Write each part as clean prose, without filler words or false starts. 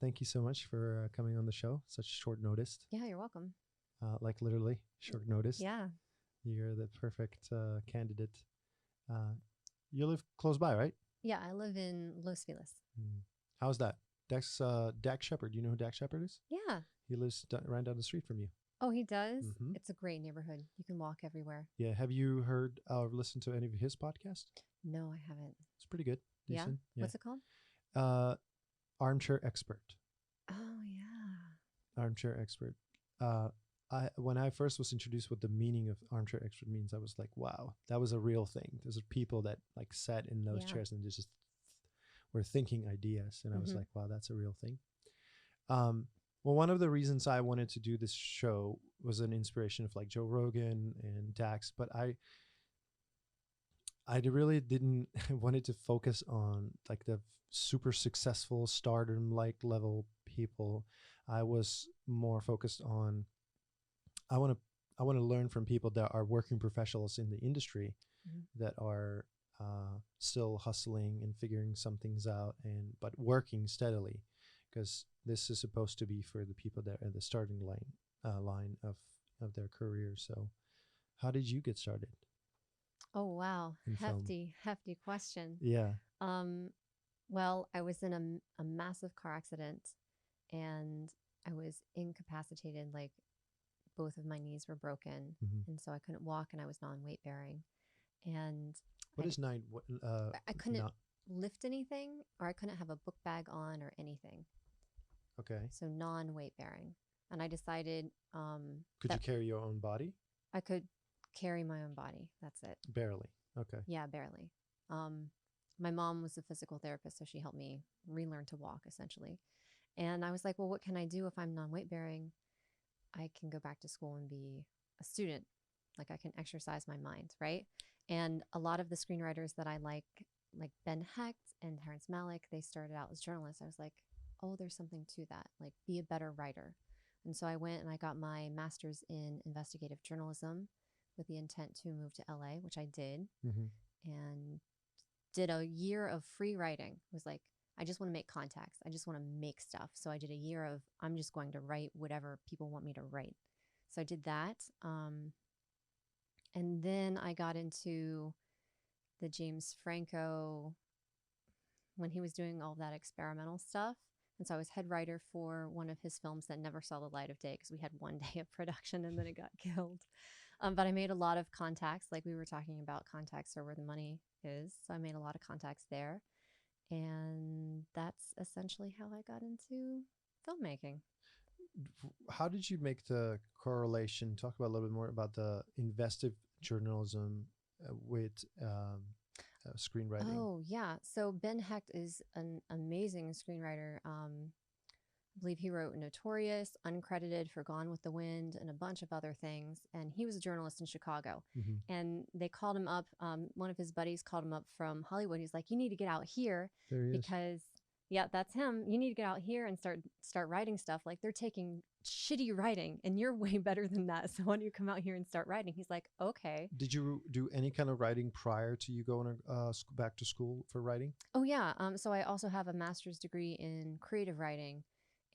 thank you so much for coming on the show. Such short notice. Yeah, you're welcome. Like literally short notice. Yeah. You're the perfect candidate. You live close by, right? Yeah, I live in Los Feliz. How's that? Dak Shepard. Do you know who Dak Shepard is? Yeah. He lives right down the street from you. Oh, he does? Mhm. It's a great neighborhood. You can walk everywhere. Yeah. Have you heard or listened to any of his podcasts? No, I haven't. It's pretty good. Decent. Yeah? What's it called? Armchair Expert. Oh, yeah. Armchair Expert. When I first was introduced what the meaning of armchair expert means, I was like, wow, that was a real thing. There's people that like sat in those chairs and just were thinking ideas. And I was like, wow, that's a real thing. Well, one of the reasons I wanted to do this show was an inspiration of like Joe Rogan and Dax, but I really didn't wanted to focus on like the super successful stardom like level people. I was more focused on I want to learn from people that are working professionals in the industry that are still hustling and figuring some things out but working steadily, because this is supposed to be for the people that are at the starting line of their career. So how did you get started? Oh, wow. Hefty question. Yeah. Well, I was in a massive car accident and I was incapacitated. Like both of my knees were broken. And so I couldn't walk and I was non-weight bearing. And I couldn't lift anything, or I couldn't have a book bag on or anything. Okay. So non-weight bearing. And I decided could you carry your own body? I could carry my own body. That's it. Barely. Okay. Yeah, barely. My mom was a physical therapist, so she helped me relearn to walk essentially. And I was like, well, what can I do if I'm non-weight bearing? I can go back to school and be a student. Like I can exercise my mind, right? And a lot of the screenwriters that I like Ben Hecht and Terrence Malick, they started out as journalists. I was like, oh, there's something to that. Like be a better writer. And so I went and I got my master's in investigative journalism with the intent to move to LA, which I did, and did a year of free writing. It was like, I just want to make contacts. I just want to make stuff. So I did a year of, I'm just going to write whatever people want me to write. So I did that. And then I got into the James Franco when he was doing all that experimental stuff. And so I was head writer for one of his films that never saw the light of day because we had one day of production and then it got killed. But I made a lot of contacts, like we were talking about, contacts are where the money is. So I made a lot of contacts there. And that's essentially how I got into filmmaking. How did you make the correlation? Talk about a little bit more about the investigative journalism with screenwriting. Oh, yeah. So Ben Hecht is an amazing screenwriter. I believe he wrote Notorious, uncredited for Gone with the Wind, and a bunch of other things. And he was a journalist in Chicago. And they called him up. One of his buddies called him up from Hollywood. He's like, you need to get out here because, yeah, that's him. You need to get out here and start writing stuff. Like they're taking shitty writing and you're way better than that. So why don't you come out here and start writing? He's like, okay. Did you do any kind of writing prior to you going back to school for writing? Oh, yeah. So I also have a master's degree in creative writing.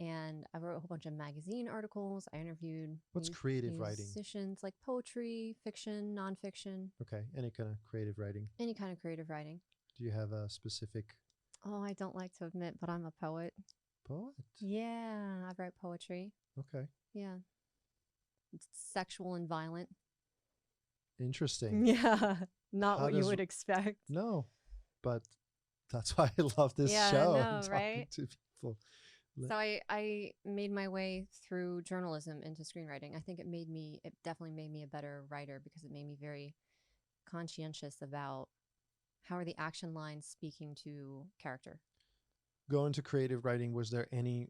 And I wrote a whole bunch of magazine articles. I interviewed creative writing? Musicians, like poetry, fiction, nonfiction. Okay. Any kind of creative writing? Any kind of creative writing. Do you have a specific? Oh, I don't like to admit, but I'm a poet. Poet? Yeah, I write poetry. Okay. Yeah. It's sexual and violent. Interesting. Yeah. Not what you would expect. No, but that's why I love this show. Yeah, talking right? to people. So I made my way through journalism into screenwriting. I think it definitely made me a better writer because it made me very conscientious about how are the action lines speaking to character. Going to creative writing, was there any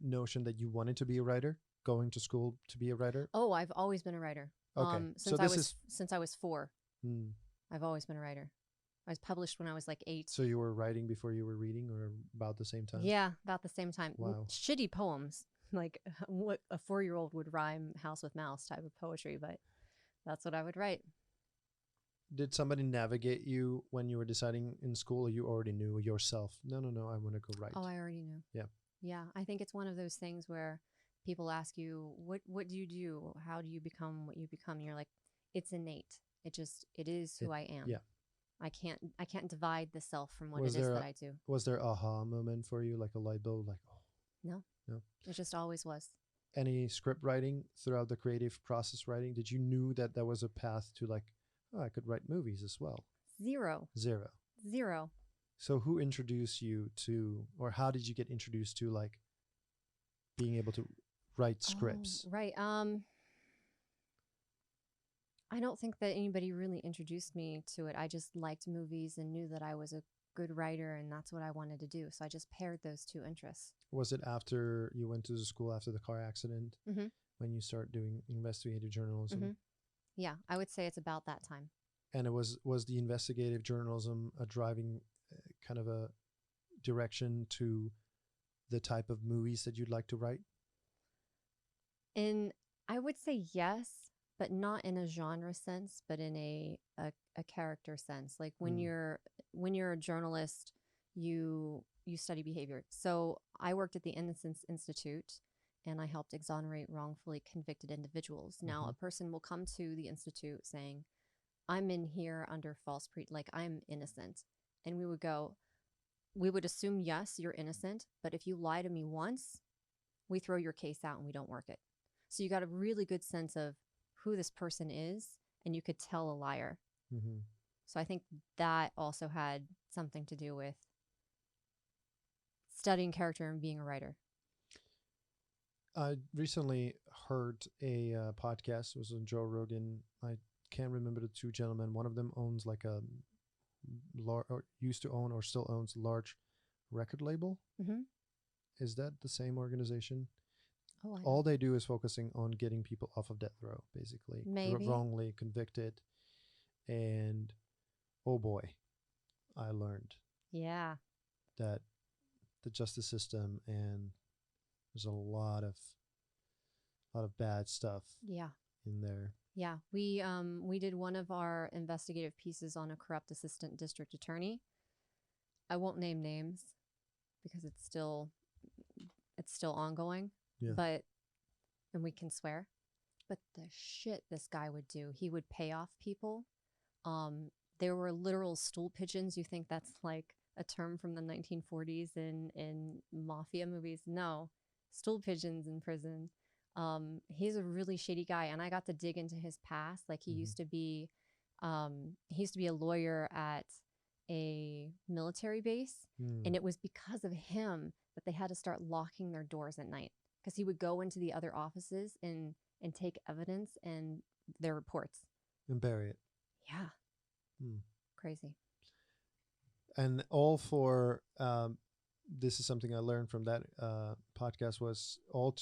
notion that you wanted to be a writer? Going to school to be a writer? Oh, I've always been a writer. Okay. Since I was 4. I've always been a writer. I was published when I was like 8. So you were writing before you were reading, or about the same time? Yeah, about the same time. Wow. Shitty poems, like what a 4-year-old would rhyme house with mouse type of poetry, but that's what I would write. did somebody navigate you when you were deciding in school, or you already knew yourself? No, I want to go write. Oh, I already knew. Yeah. Yeah. I think it's one of those things where people ask you, what do you do? How do you become what you become? And you're like, it's innate. It is who I am. Yeah. I can't divide the self from what Was it is there that I do. Was there aha moment for you, like a light bulb, like, oh, No. no? It just always was. Any script writing throughout the creative process writing? Did you knew that there was a path to like, oh, I could write movies as well? Zero. So who introduced you to, or how did you get introduced to like being able to write scripts? Oh, right. I don't think that anybody really introduced me to it. I just liked movies and knew that I was a good writer, and that's what I wanted to do. So I just paired those two interests. Was it after you went to the school after the car accident, when you start doing investigative journalism? Yeah, I would say it's about that time. And it was the investigative journalism a driving kind of a direction to the type of movies that you'd like to write? And I would say yes, but not in a genre sense, but in a character sense. Like when you're a journalist, you study behavior. So I worked at the Innocence Institute, and I helped exonerate wrongfully convicted individuals. Now, a person will come to the institute saying, I'm in here under false like I'm innocent. And we would assume, yes, you're innocent, but if you lie to me once, we throw your case out and we don't work it. So you got a really good sense of who this person is, and you could tell a liar. So I think that also had something to do with studying character and being a writer. I recently heard a podcast. It was on Joe Rogan. I can't remember the two gentlemen. One of them owns like a or used to own or still owns a large record label. Is that the same organization? Oh, all they do is focusing on getting people off of death row, basically. Maybe. Wrongly convicted. And oh boy, I learned that the justice system, and there's a lot of bad stuff in there. Yeah, we did one of our investigative pieces on a corrupt assistant district attorney. I won't name names because it's still ongoing. Yeah. And we can swear, but the shit this guy would do, he would pay off people. There were literal stool pigeons. You think that's like a term from the 1940s in mafia movies? No, stool pigeons in prison. He's a really shady guy, and I got to dig into his past. Like he used to be a lawyer at a military base, and it was because of him that they had to start locking their doors at night, because he would go into the other offices and take evidence and their reports and bury it. Yeah. Crazy. And all for this is something I learned from that podcast, was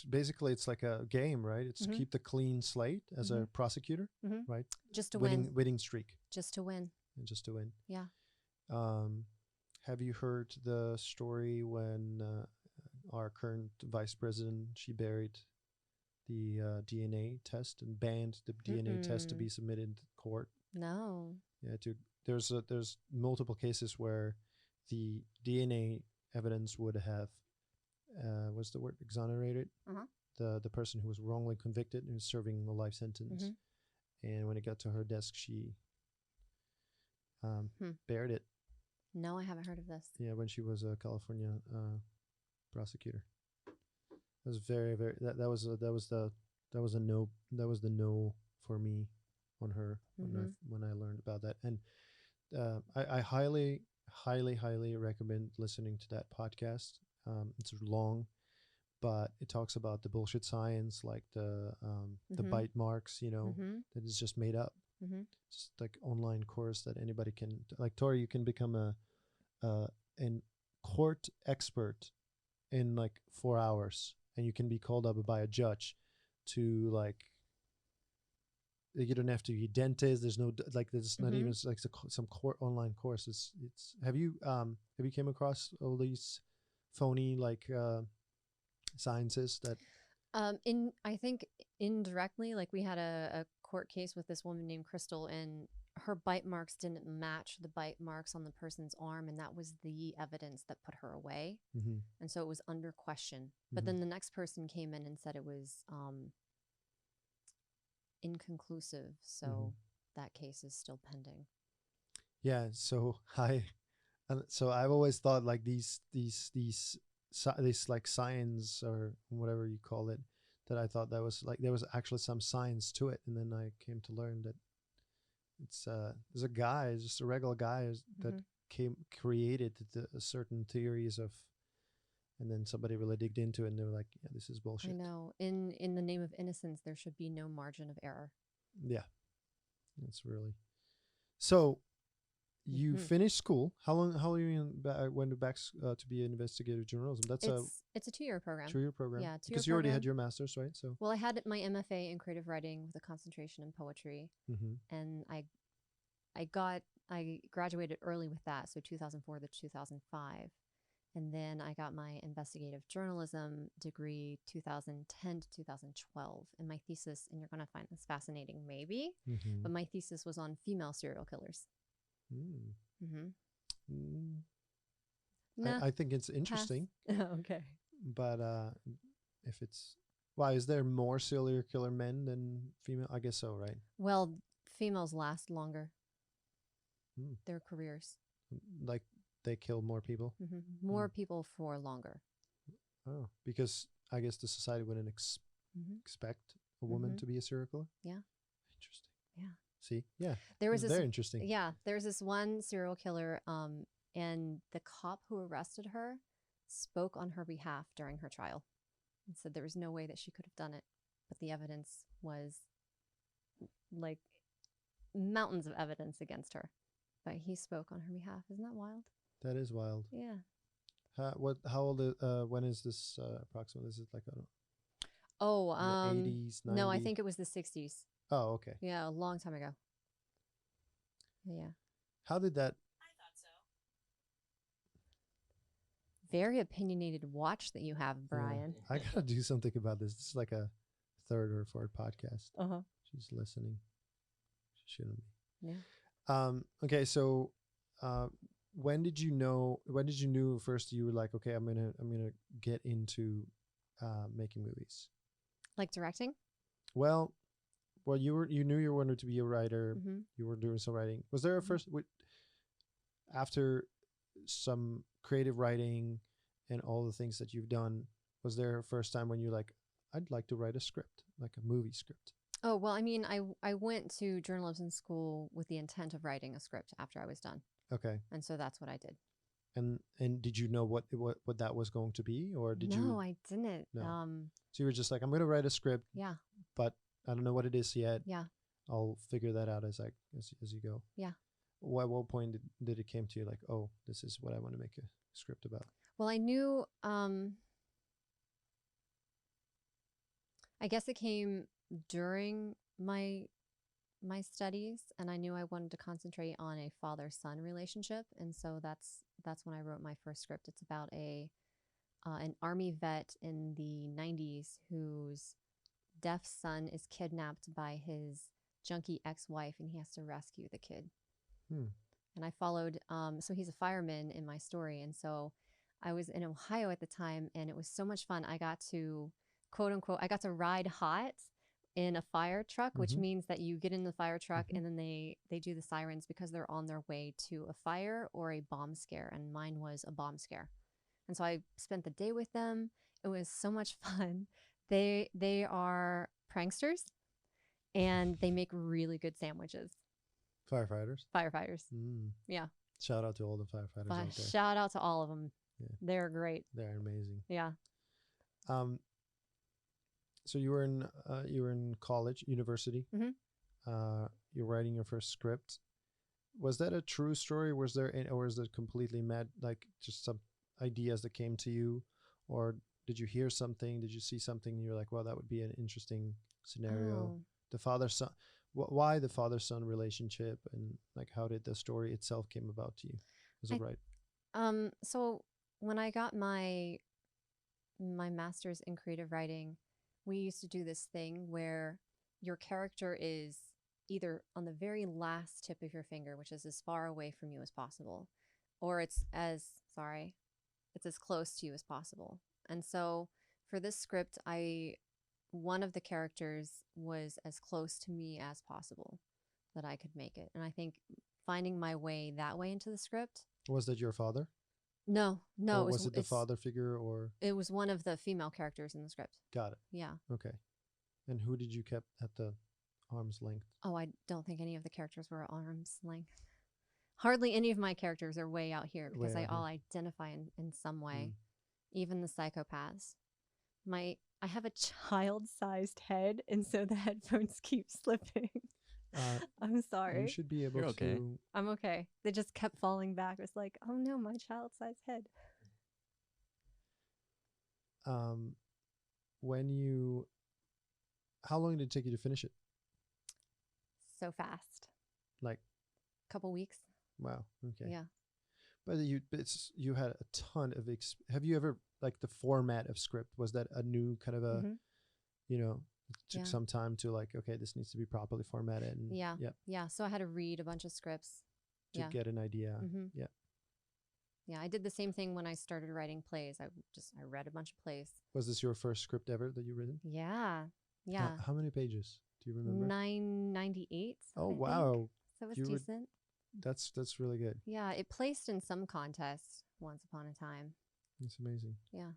basically it's like a game, right? It's keep the clean slate as a prosecutor, right? Just to win. Winning streak. Just to win. And just to win. Yeah. Have you heard the story when our current vice president, she buried the DNA test and banned the DNA test to be submitted to court? No. Yeah, there's multiple cases where the DNA evidence would have what's the word, exonerated the person who was wrongly convicted and was serving a life sentence. And when it got to her desk, she buried it. No, I haven't heard of this. Yeah, when she was a California prosecutor. It was very, very that was the no for me on her when I learned about that. And I highly recommend listening to that podcast. It's long, but it talks about the bullshit science, like the bite marks, that is just made up. Just like online course that anybody can, like Tori, you can become an court expert in like 4 hours, and you can be called up by a judge to like, you don't have to be a dentist. There's no like, there's not even like some court online courses. It's have you came across all these phony like sciences that I think indirectly, like we had a court case with this woman named Crystal, and her bite marks didn't match the bite marks on the person's arm, and that was the evidence that put her away. Mm-hmm. And so it was under question. But then the next person came in and said it was inconclusive. So that case is still pending. Yeah. So I've always thought like these like science or whatever you call it, that I thought that was like there was actually some science to it, and then I came to learn that it's there's a guy, just a regular guy that created certain theories of, and then somebody really digged into it and they were like, yeah, this is bullshit. I know. In the name of innocence, there should be no margin of error. Yeah, it's really. So you finished school. How long you went back to be an investigative journalism? It's a 2-year program. 2-year program. Yeah, 2-year because you already had your master's, right? So well, I had my MFA in creative writing with a concentration in poetry, and I graduated early with that, so 2004 to 2005, and then I got my investigative journalism degree 2010 to 2012, and my thesis, and you're gonna find this fascinating, maybe, but my thesis was on female serial killers. Nah, I think it's interesting. Okay. But if it's why is there more serial killer men than female? I guess so, right? Well, females last longer. Their careers. Like they kill more people. More people for longer. Oh, because I guess the society wouldn't expect a woman to be a serial killer. Yeah. Interesting. Yeah. See, yeah, there was very interesting. Yeah, there's this one serial killer, and the cop who arrested her spoke on her behalf during her trial and said there was no way that she could have done it, but the evidence was like mountains of evidence against her, but he spoke on her behalf. Isn't that wild? That is wild. Yeah. How old? When is this approximately? Is it like the 80s, 90s? No, I think it was the 60s. Oh, okay. Yeah, a long time ago. Yeah. How did that? I thought so. Very opinionated watch that you have, Brian. Yeah. I gotta do something about this. This is like a 3rd or 4th podcast. She's listening. She shouldn't be. Yeah. Okay, so when did you know first you were like, okay, I'm gonna get into making movies? Like directing? Well, you knew you wanted to be a writer. You were doing some writing. Was there a first after some creative writing and all the things that you've done? Was there a first time when you're like, I'd like to write a script, like a movie script? Oh, well, I mean, I went to journalism school with the intent of writing a script after I was done. Okay. And so that's what I did. And did you know what that was going to be, or did you? No, I didn't. No. So you were just like, I'm going to write a script. Yeah. But I don't know what it is yet. Yeah. I'll figure that out as you go. Yeah. At what point did it came to you like, oh, this is what I want to make a script about? Well, I knew. I guess it came during my studies, and I knew I wanted to concentrate on a father-son relationship, and so that's when I wrote my first script. It's about an Army vet in the 90s whose deaf son is kidnapped by his junkie ex-wife, and he has to rescue the kid. And I followed, so he's a fireman in my story, and so I was in Ohio at the time, and it was so much fun. I got to, quote unquote, I got to ride hot in a fire truck, which means that you get in the fire truck and then they do the sirens because they're on their way to a fire or a bomb scare, and mine was a bomb scare. And so I spent the day with them. It was so much fun. They are pranksters, and they make really good sandwiches. Firefighters. Yeah. Shout out to all the firefighters out there. Shout out to all of them. Yeah. They're great. They're amazing. Yeah. So you were in college, university. You're writing your first script. Was that a true story? Was there or is it completely mad, like just some ideas that came to you, or did you hear something? Did you see something? And you're like, well, that would be an interesting scenario. Oh. The father-son. Why the father-son relationship, and like how did the story itself came about to you? Is it right? So when I got my master's in creative writing, we used to do this thing where your character is either on the very last tip of your finger, which is as far away from you as possible, or it's as close to you as possible. And so for this script, one of the characters was as close to me as possible that I could make it. And I think finding my way that way into the script. Was that your father? No, Or was it the father figure, or? It was one of the female characters in the script. Got it. Yeah. Okay. And who did you keep at the arm's length? Oh, I don't think any of the characters were arm's length. Hardly any of my characters are way out here because I all identify in some way. Even the psychopaths. I have a child-sized head, and so the headphones keep slipping. I'm sorry. You should be able You're okay. to. I'm okay. They just kept falling back. It's like, oh no, my child-sized head. How long did it take you to finish it? So fast. Like a couple weeks. Wow. Okay. Yeah. But you had a ton of have you ever, like, the format of script, was that a new kind of a, it took some time to, like, okay, this needs to be properly formatted. And yeah. So I had to read a bunch of scripts to get an idea. Yeah, I did the same thing when I started writing plays. I read a bunch of plays. Was this your first script ever that you written? Yeah. How many pages do you remember? 998. Oh, wow. So it was decent. That's really good. Yeah, it placed in some contests once upon a time. That's amazing. Yeah.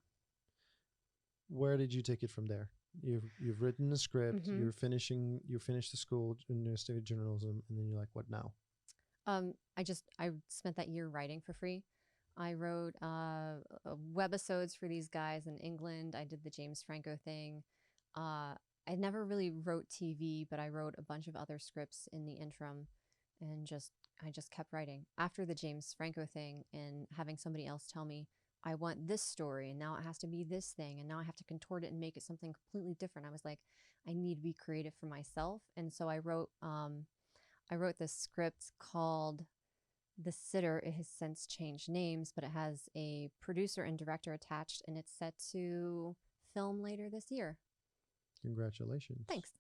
Where did you take it from there? You've written a script. You finished the school in investigative journalism, and then you're like, what now? I spent that year writing for free. I wrote webisodes for these guys in England. I did the James Franco thing. I never really wrote TV, but I wrote a bunch of other scripts in the interim, and I just kept writing. After the James Franco thing and having somebody else tell me, I want this story, and now it has to be this thing, and now I have to contort it and make it something completely different. I was like, I need to be creative for myself. And so I wrote this script called The Sitter. It has since changed names, but it has a producer and director attached, and it's set to film later this year. Congratulations. Thanks.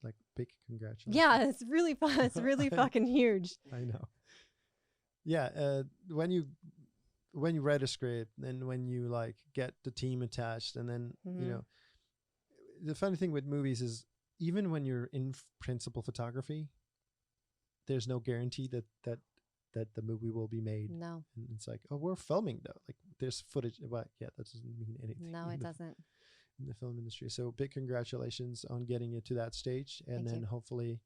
Like, big congratulations. Yeah, it's really fun. It's really fucking huge. I know. Yeah, when you write a script and when you, like, get the team attached, and then the funny thing with movies is, even when you're in principal photography, there's no guarantee that the movie will be made. No. And it's like, oh, we're filming though. Like, there's footage, but yeah, that doesn't mean anything. No, it doesn't. In the film industry. So big congratulations on getting it to that stage. And Thank then you. Hopefully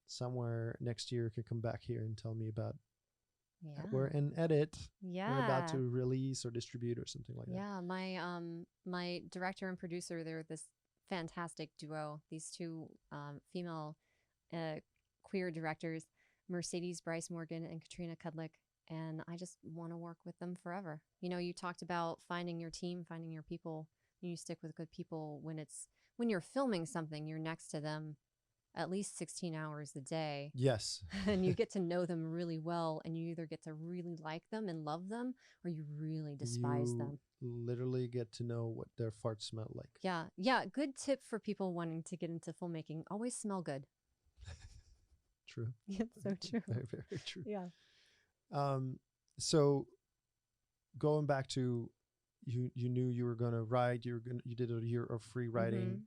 somewhere next year you can come back here and tell me about we're in edit. Yeah. We're about to release or distribute or something like that. Yeah. My director and producer, they're this fantastic duo. These two female queer directors, Mercedes Bryce Morgan and Katrina Kudlick. And I just want to work with them forever. You talked about finding your team, finding your people. You stick with good people when you're filming something, you're next to them at least 16 hours a day. Yes. And you get to know them really well, and you either get to really like them and love them, or you really despise them. Literally get to know what their farts smell like. Yeah. Yeah. Good tip for people wanting to get into filmmaking. Always smell good. True. It's so true. Very, very true. Yeah. So going back to, you knew you were going to write, you did a year of free writing.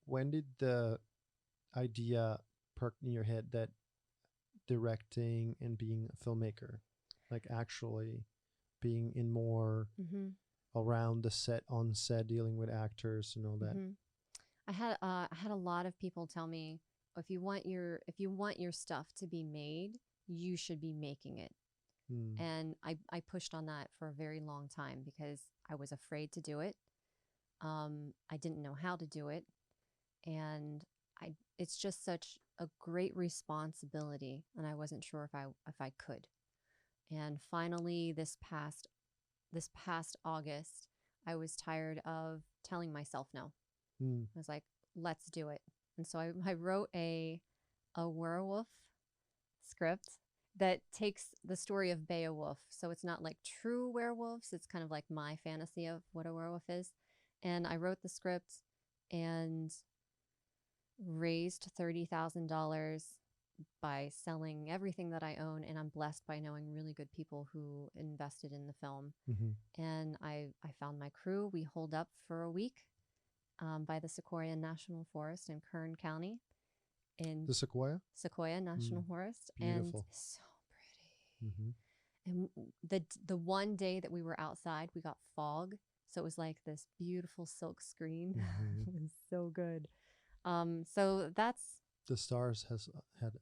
When did the idea perk in your head that directing and being a filmmaker, like actually being in more around the set, on set, dealing with actors and all that? I had a lot of people tell me, if you want your stuff to be made, you should be making it. And I pushed on that for a very long time because I was afraid to do it. I didn't know how to do it. And it's just such a great responsibility, and I wasn't sure if I could. And finally, this past August, I was tired of telling myself no. I was like, let's do it. And so I wrote a werewolf script that takes the story of Beowulf. So it's not like true werewolves. It's kind of like my fantasy of what a werewolf is. And I wrote the script, and raised $30,000 by selling everything that I own, and I'm blessed by knowing really good people who invested in the film. And I found my crew. We holed up for a week by the Sequoia National Forest in Kern County. In The Sequoia? Sequoia National Forest. Beautiful. And so pretty. And the one day that we were outside, we got fog. So it was like this beautiful silk screen. It was so good. So that's... The stars had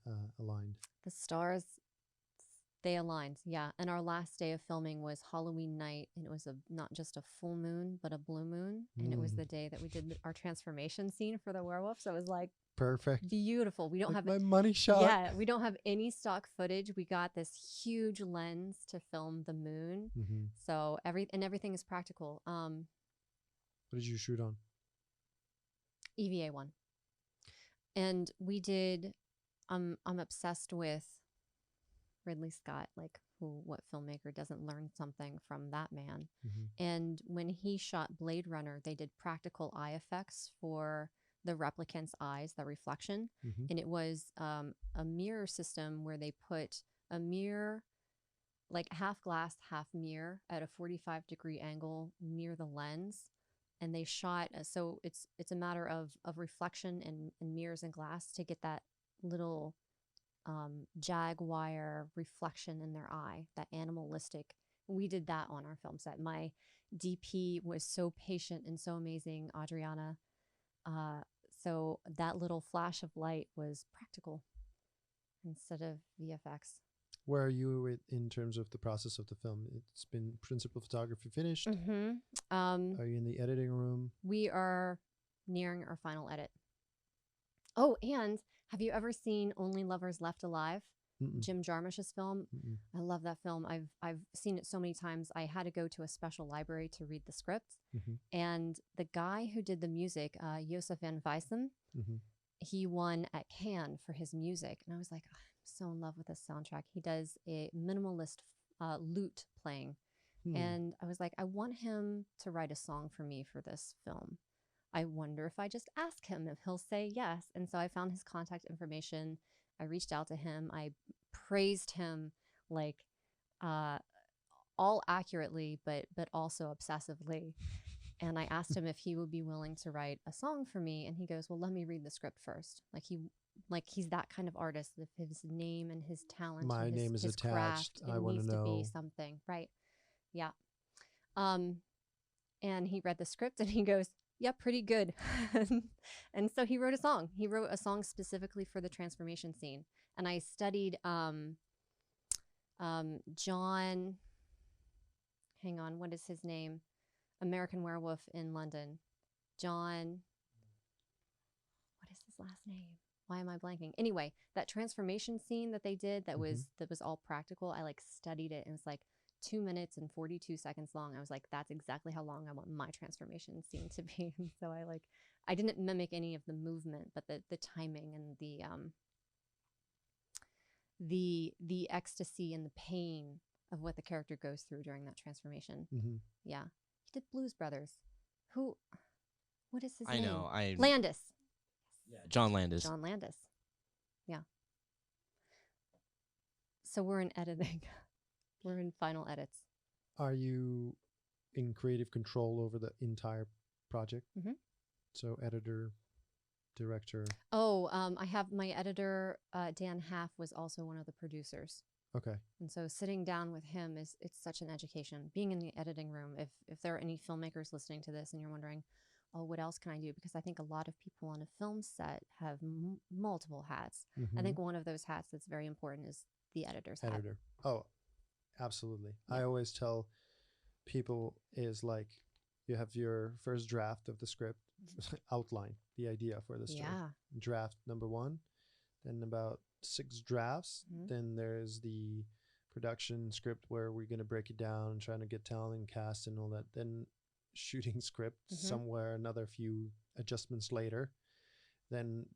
aligned. The stars, they aligned, yeah. And our last day of filming was Halloween night, and it was not just a full moon, but a blue moon. And it was the day that we did our transformation scene for the werewolf. So it was like perfect, beautiful. We don't like have my money shot. Yeah, we don't have any stock footage. We got this huge lens to film the moon. So everything is practical. What did you shoot on? EVA 1. And we did, I'm obsessed with Ridley Scott, like what filmmaker doesn't learn something from that man? And when he shot Blade Runner, they did practical eye effects for the replicant's eyes, the reflection. And it was a mirror system where they put a mirror, like half glass, half mirror at a 45-degree angle near the lens. And they shot, so it's a matter of reflection and mirrors and glass to get that little jaguar reflection in their eye, that animalistic. We did that on our film set. My DP was so patient and so amazing, Adriana. So that little flash of light was practical instead of VFX. Where are you in terms of the process of the film? It's been principal photography finished. Are you in the editing room? We are nearing our final edit. Oh, and have you ever seen Only Lovers Left Alive? Jim Jarmusch's film. I love that film. I've seen it so many times. I had to go to a special library to read the script. And the guy who did the music, Josef van Veysen, he won at Cannes for his music. And I was like, oh, I'm so in love with this soundtrack. He does a minimalist lute playing. And I was like, I want him to write a song for me for this film. I wonder if I just ask him if he'll say yes. And so I found his contact information. I reached out to him. I praised him like all accurately, but also obsessively. And I asked him if he would be willing to write a song for me. And he goes, well, let me read the script first. Like he's that kind of artist. If his name and his talent, my and name is his attached. Craft, I want to know. To be something, right? Yeah. And he read the script and he goes, yeah, pretty good. And so he wrote a song. He wrote a song specifically for the transformation scene. And I studied John, hang on, what is his name? American Werewolf in London. John, what is his last name? Why am I blanking? Anyway, that transformation scene that they did that was all practical, I like studied it, and it was like 2 minutes and 42 seconds long. I was like, that's exactly how long I want my transformation scene to be. And so I didn't mimic any of the movement, but the timing and the ecstasy and the pain of what the character goes through during that transformation. Yeah. He did Blues Brothers. What is his name? I know. Landis. Yeah, John Landis. John Landis. Yeah. So we're in editing. We're in final edits. Are you in creative control over the entire project? So editor, director. Oh, I have my editor, Dan Half, was also one of the producers. Okay. And so sitting down with him it's such an education. Being in the editing room, if there are any filmmakers listening to this and you're wondering, oh, what else can I do? Because I think a lot of people on a film set have multiple hats. I think one of those hats that's very important is the editor's hat. Oh, absolutely. Yeah. I always tell people is like, you have your first draft of the script, outline, the idea for the story. Yeah. Draft number 1, then about 6 drafts. Then there's the production script where we're going to break it down, trying to get talent and cast and all that. Then shooting script somewhere, another few adjustments later. Then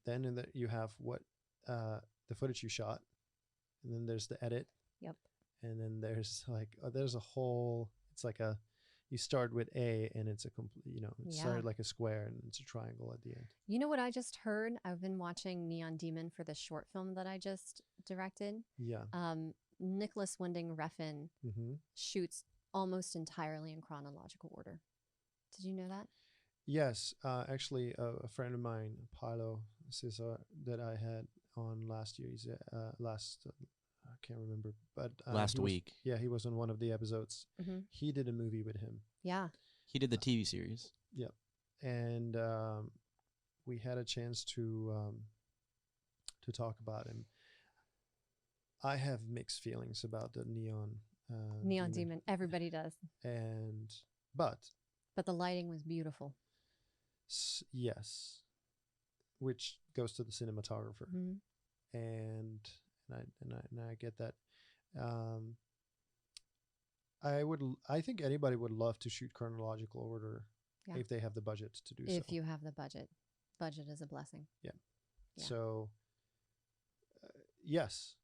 you have what the footage you shot, and then there's the edit. Yep. And then there's like there's a whole, it's like you start with A and it's a complete, you know, it Yeah. started like a square and it's a triangle at the end. You know what I just heard? I've been watching Neon Demon for the short film that I just directed. Yeah. Nicholas Winding Refn Mm-hmm. shoots almost entirely in chronological order. Did you know that? Yes, actually, a friend of mine, Paolo Cesar, that I had on last year. He's I can't remember, but Last he was- week. yeah, he was on one of the episodes. Mm-hmm. He did a movie with him, Yeah. He did the TV series. and we had a chance to talk about him. I have mixed feelings about the Neon Demon. Everybody does. but But the lighting was beautiful. yes, which goes to the cinematographer. Mm-hmm. and I get that. I think anybody would love to shoot chronological order Yeah. if they have the budget to do so. If you have the budget. Budget is a blessing. Yeah. So yes,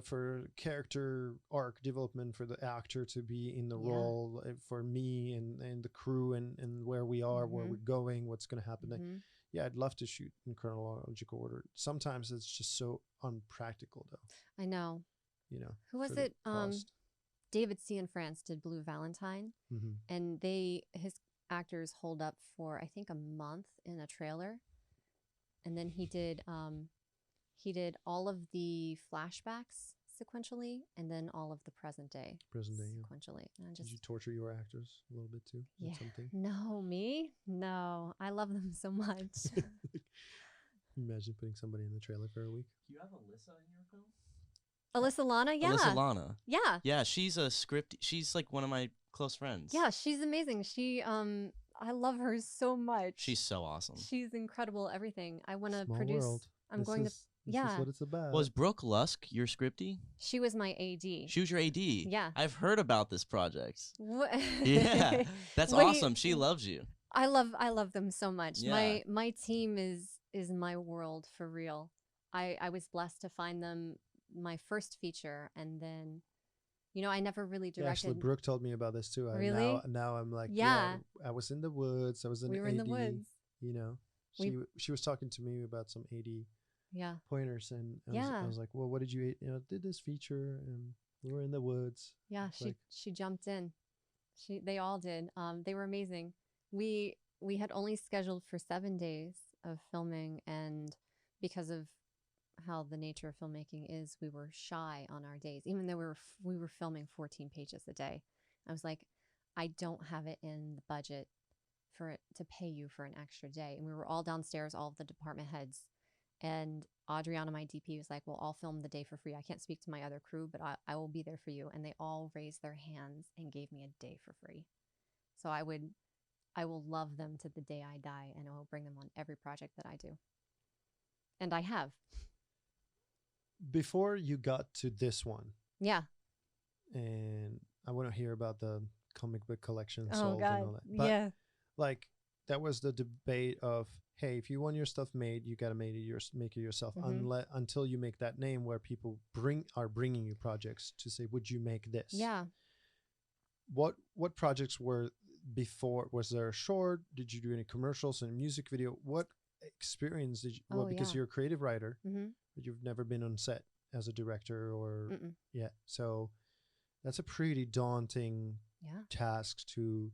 for character arc development for the actor to be in the Yeah. role, for me and the crew and where we are, where Mhm. we're going, what's going to happen. Mhm. Yeah, I'd love to shoot in chronological order. Sometimes it's just so unpractical, though. I know. You know, Who was for the it? cost. David C. in France did Blue Valentine, Mhm. and his actors hold up for I think a month in a trailer, and then he did all of the flashbacks sequentially, and then all of the present day Present day, yeah. sequentially. And I Did just you torture your actors a little bit too? with yeah, something? no, me, no, I love them so much. Imagine putting somebody in the trailer for a week. Do you have Alyssa in your film? Alyssa Lana, yeah, Alyssa Lana. yeah, Yeah, she's a script. She's like one of my close friends. yeah. She's amazing. She I love her so much. She's so awesome. She's incredible. Everything. I want to Small produce. world. I'm This going to. is- This yeah. is what it's about. Was Brooke Lusk your scripty? She was my AD. She was your AD. Yeah. I've heard about this project. Wha- Yeah, that's Wait, awesome. She loves you. I love them so much. Yeah. My team is my world for real. I was blessed to find them my first feature, and then, I never really Yeah, actually, directed. Brooke told me about this too. Really? Now I'm like, Yeah. I was in the woods. I was in We were in the AD, woods. You know, she was talking to me about some AD Yeah. pointers, and I Yeah. was like, well, what did you, did this feature, and we were in the woods. Yeah, It's like- she jumped in. They all did. They were amazing. We had only scheduled for 7 days of filming, and because of how the nature of filmmaking is, we were shy on our days. Even though we were filming 14 pages a day, I was like, I don't have it in the budget for it to pay you for an extra day. And we were all downstairs, all of the department heads. And Adriana, my DP, was like, well, I'll film the day for free. I can't speak to my other crew, but I will be there for you. And they all raised their hands and gave me a day for free. So I will love them to the day I die, and I will bring them on every project that I do. And I have. Before you got to this one, Yeah. and I want to hear about the comic book collection Oh, sold God. and all that. But Yeah. like, that was the debate of, hey, if you want your stuff made, you got to make it yourself. Mhm. Until you make that name where people are bringing you projects to say, would you make this? Yeah. What projects were before? Was there a short? Did you do any commercials and music video? What experience did you? Well, Oh, because yeah. you're a creative writer, Mm-hmm. but you've never been on set as a director or Mm-mm. yeah. So that's a pretty daunting Yeah. task to.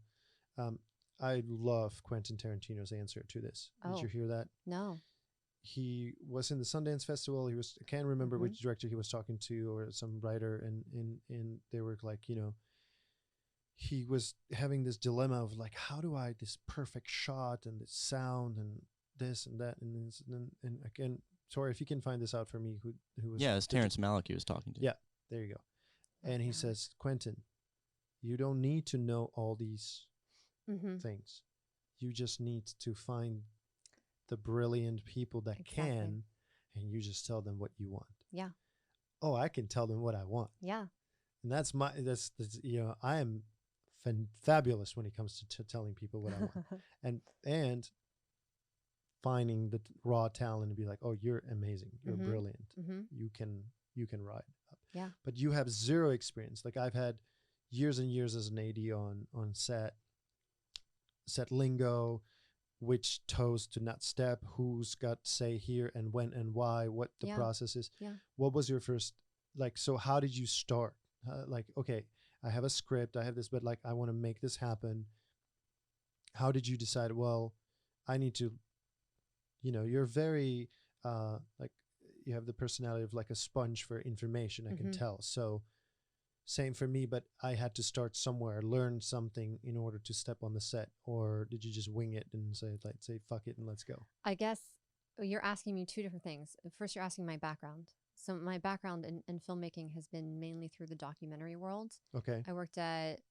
I love Quentin Tarantino's answer to this. Did Oh. you hear that? No. He was in the Sundance Festival. I can't remember Mhm. which director he was talking to or some writer, and they were like, he was having this dilemma of like, how do I this perfect shot and this sound and this and that and this and again, sorry if you can find this out for me. Who was? Yeah, it's Terrence Malick he was talking to. Yeah. There you go. And he Malick. says, Quentin, you don't need to know all these Mm-hmm. things. You just need to find the brilliant people that Exactly. can, and you just tell them what you want. Yeah. Oh, I can tell them what I want. Yeah. And that's I am fabulous when it comes to telling people what I want. and finding the raw talent and be like, oh, you're amazing. You're Mhm. brilliant. Mm-hmm. You can ride up. Yeah. But you have zero experience. Like I've had years and years as an AD on set, set lingo, which toes to not step, who's got say here and when and why, what the Yeah. process is. Yeah. What was your first, like, so how did you start? Like, okay, I have a script, I have this, but like, I want to make this happen. How did you decide, well, I need to, you're very, like, you have the personality of like a sponge for information, I can Mhm. tell. So same for me, but I had to start somewhere, learn something in order to step on the set. Or did you just wing it and say fuck it and let's go? I guess you're asking me two different things. First, you're asking my background. So my background in filmmaking has been mainly through the documentary world. Okay. I worked at,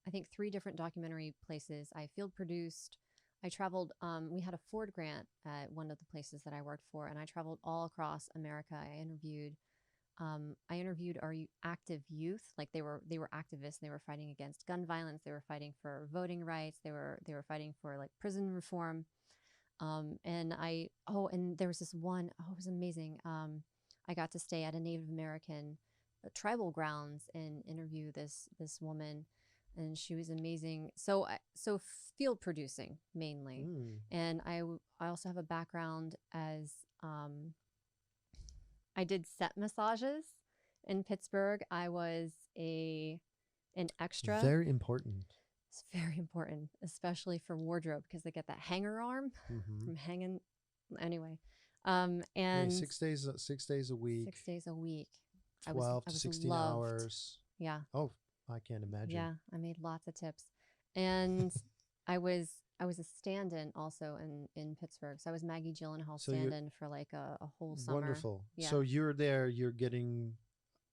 I think, 3 different documentary places. I field produced. I traveled. We had a Ford grant at one of the places that I worked for, and I traveled all across America. I interviewed our active youth, like they were activists. They were fighting against gun violence. They were fighting for voting rights. They were fighting for like prison reform. And there was this one, it was amazing. I got to stay at a Native American tribal grounds and interview this woman, and she was amazing. So field producing mainly, and I also have a background as I did set massages in Pittsburgh. I was an extra. Very important. It's very important, especially for wardrobe, because they get that hanger arm from hanging. Anyway, and Hey, 6 days a week. 6 days a week. 12 I to was 16 loved. hours. Yeah. Oh, I can't imagine. Yeah, I made lots of tips, and I was a stand-in also in Pittsburgh. So I was Maggie Gyllenhaal So you're- stand-in for like a whole summer. Wonderful. Yeah. So you're there, you're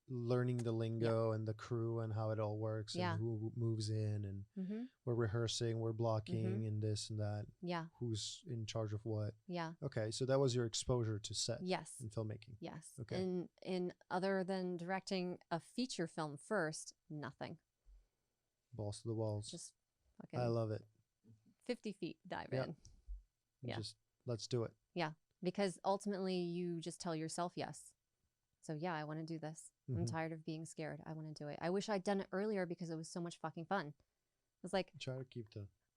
learning the lingo and the crew and how it all works Yeah. and who moves in, and Mm-hmm. we're rehearsing, we're blocking and this and that. Yeah. Who's in charge of what. Yeah. Okay, so that was your exposure to set Yes. and filmmaking. Yes. Okay. And in other than directing a feature film first, nothing. Balls to the walls. Just I fucking love it. 50 feet dive Yeah. in. Yeah. Just let's do it. Yeah. Because ultimately you just tell yourself yes. So yeah, I want to do this. I'm Mhm. tired of being scared. I want to do it. I wish I'd done it earlier because it was so much fucking fun. It was like Try to keep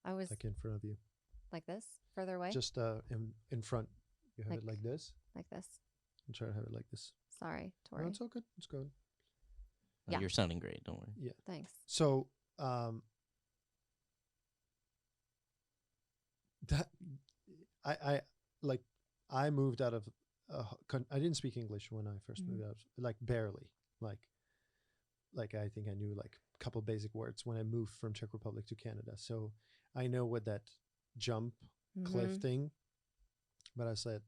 I was like in front of you. like this, further away. Just in front. You have it like this. Like this. And try to have it like this. Sorry, No, Tori. it's all good. It's good. Yeah. You're sounding great. Don't worry. Yeah. Thanks. So that I like I moved out of I didn't speak English when I first moved out, like barely, like I think I knew like a couple basic words when I moved from Czech Republic to Canada. So I know what that jump cliff thing, but I said,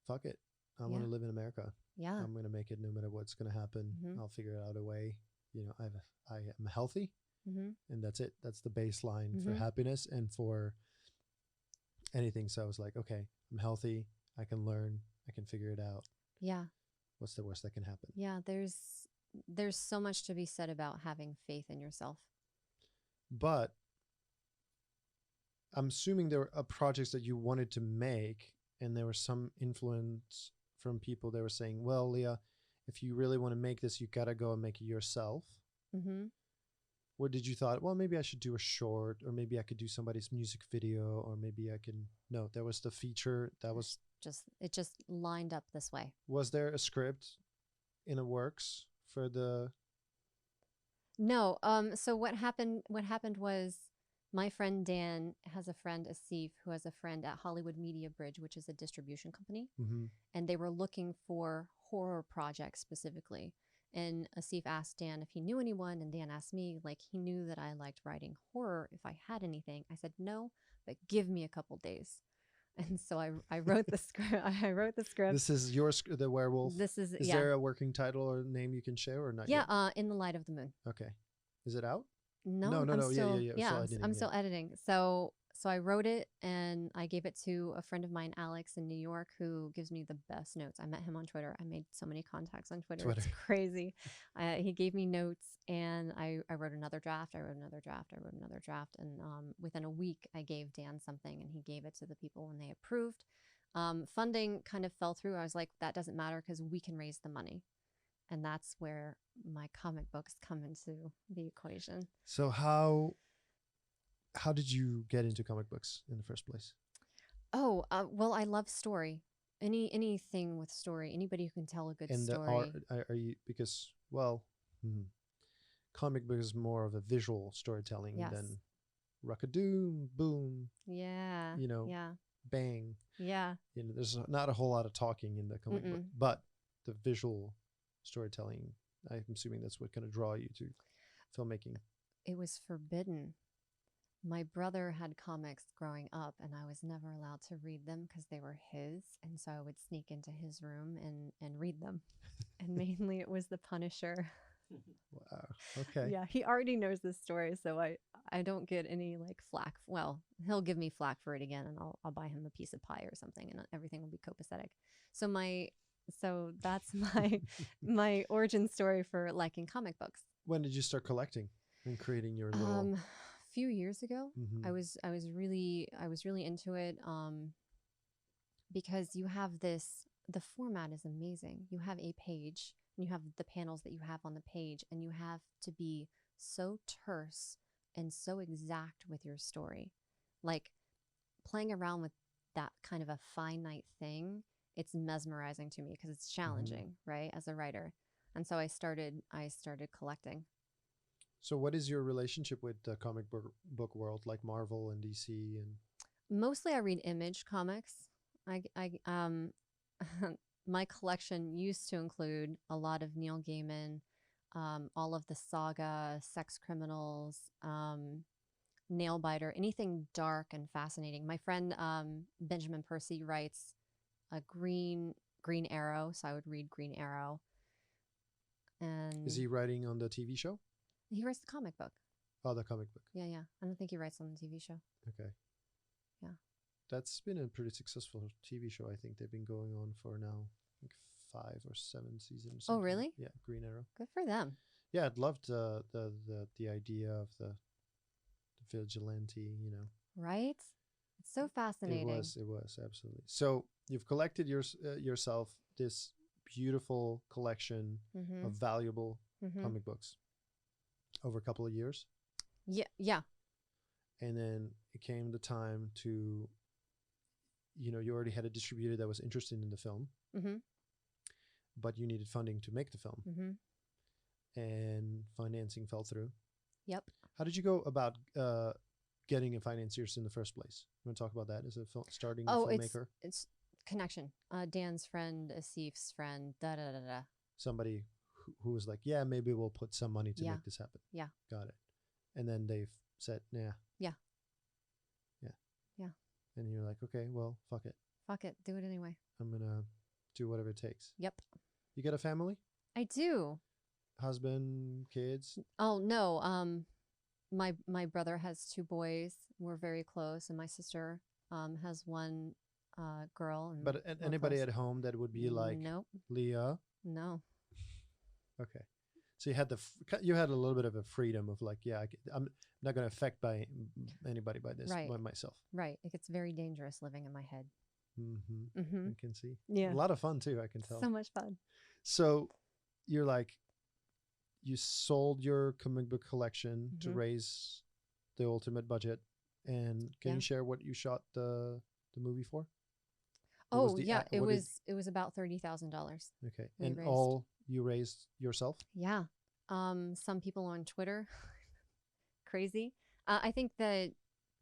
fuck it. I want to live in America. Yeah. I'm going to make it no matter what's going to happen. I'll figure out a way. I am healthy, and that's it. That's the baseline for happiness and for anything. So I was like, okay, I'm healthy. I can learn. I can figure it out. Yeah. What's the worst that can happen? Yeah. There's so much to be said about having faith in yourself. But I'm assuming there are projects that you wanted to make, and there was some influence from people that were saying, well, Leah, if you really want to make this, you got to go and make it yourself. What did you thought? Well, maybe I should do a short, or maybe I could do somebody's music video, or maybe I can. No, there was the feature. That was it just lined up this way. Was there a script in the works for the? No. So what happened was my friend Dan has a friend, Asif, who has a friend at Hollywood Media Bridge, which is a distribution company. And they were looking for horror projects specifically. And Asif asked Dan if he knew anyone, and Dan asked me, like, he knew that I liked writing horror, if I had anything. I said, no, but give me a couple days. And so I wrote the script. I wrote the script. This is the werewolf. This is there a working title or name you can share or not? Yeah, yet? In the Light of the Moon. Okay. Is it out? No. I'm still, Yeah, I'm still editing. So I wrote it and I gave it to a friend of mine, Alex, in New York, who gives me the best notes. I met him on Twitter. I made so many contacts on Twitter. It's crazy. He gave me notes, and I wrote another draft. I wrote another draft. And within a week, I gave Dan something, and he gave it to the people, and they approved. Funding kind of fell through. I was like, that doesn't matter because we can raise the money. And that's where my comic books come into the equation. So how how did you get into comic books in the first place? Oh, well, I love story. Anything with story. Anybody who can tell a good And story. are you, because, well, comic book is more of a visual storytelling Yes. than rock-a-doom, boom, Yeah. you know, Yeah. bang. Yeah. You know, there's not a whole lot of talking in the comic book, but the visual storytelling, I'm assuming that's what kind of draw you to filmmaking. It was forbidden. My brother had comics growing up, and I was never allowed to read them because they were his. And so I would sneak into his room and read them. And mainly it was The Punisher. Wow. Okay. Yeah, he already knows this story, so I don't get any like flack. Well, he'll give me flack for it again, and I'll buy him a piece of pie or something, and everything will be copacetic. So that's my origin story for liking comic books. When did you start collecting and creating your little? A few years ago, Mhm. I was really into it. Because you have this, the format is amazing. You have a page, and you have the panels that you have on the page, and you have to be so terse and so exact with your story. Like playing around with that kind of a finite thing, it's mesmerizing to me because it's challenging, right, as a writer. And so I started collecting. So what is your relationship with the comic book world, like Marvel and DC? And Mostly I read Image comics. My collection used to include a lot of Neil Gaiman, all of the Saga, Sex Criminals, Nailbiter, anything dark and fascinating. My friend Benjamin Percy writes a Green Arrow, so I would read Green Arrow. And is he writing on the TV show? he writes the comic book. Oh, the comic book. Yeah, yeah. I don't think he writes on the TV show. Okay. Yeah. That's been a pretty successful TV show. I think they've been going on for now like 5 or 7 seasons. Oh, really? Yeah, Green Arrow. Good for them. Yeah, I'd loved the idea of the vigilante, you know. Right? It's so fascinating. It was absolutely. So you've collected yourself this beautiful collection of valuable comic books over a couple of years. Yeah, yeah. And then it came the time to, you know, you already had a distributor that was interested in the film, but you needed funding to make the film, and financing fell through. Yep. How did you go about getting a financiers in the first place? You want to talk about that as a starting filmmaker? It's connection. Dan's friend, Asif's friend, da-da-da-da. Somebody who was like, yeah, maybe we'll put some money to make this happen. Yeah. Got it. And then they've said, nah. Yeah. Yeah. Yeah. And you're like, okay, well, fuck it. Fuck it. Do it anyway. I'm going to do whatever it takes. Yep. You got a family? I do. Husband, kids? Oh, no. My brother has 2 boys. We're very close. And my sister has 1 girl. And but anybody at home that would be like, nope. Leah? No. Okay. So you had a little bit of a freedom of like, yeah, I'm not going to affect by anybody by this, by myself. Right. It gets very dangerous living in my head. I can see. Yeah. A lot of fun too, I can tell. So much fun. So you're like, you sold your comic book collection to raise the ultimate budget. And can you share what you shot the movie for? It was about $30,000. Okay. And all you raised yourself? Yeah. Some people on Twitter, crazy. I think that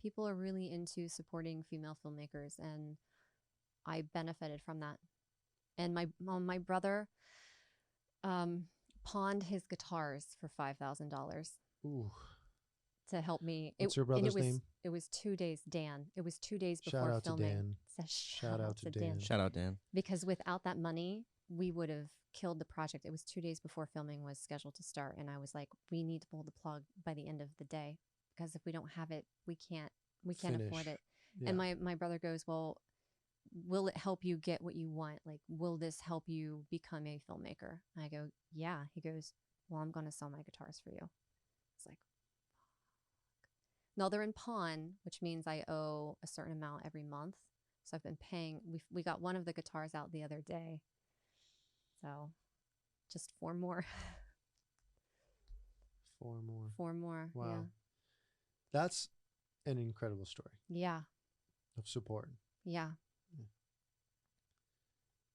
people are really into supporting female filmmakers, and I benefited from that. And my brother pawned his guitars for $5,000. Ooh. To help me. What's your brother's name? It was 2 days, Dan. It was 2 days before Shout out filming. to Dan. Shout out to Dan. Shout out, Dan. Because without that money, we would have killed the project. It was 2 days before filming was scheduled to start. And I was like, we need to pull the plug by the end of the day. Because if we don't have it, we can't afford it. Yeah. And my brother goes, well, will it help you get what you want? Like, will this help you become a filmmaker? And I go, yeah. He goes, well, I'm going to sell my guitars for you. It's like, no, they're in pawn, which means I owe a certain amount every month. So I've been paying. We got one of the guitars out the other day. So just 4 more. 4 more. 4 more. Wow. Yeah. That's An incredible story Yeah. of support. Yeah.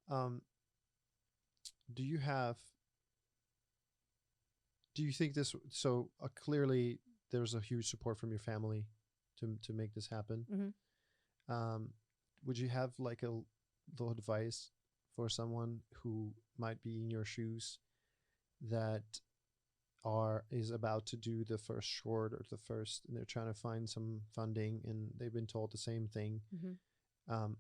Um, do you have? Do you think this? So clearly, there's a huge support from your family to make this happen. Hmm. Would you have like a little advice for someone who might be in your shoes that is about to do the first short or the first, and they're trying to find some funding, and they've been told the same thing? Hmm.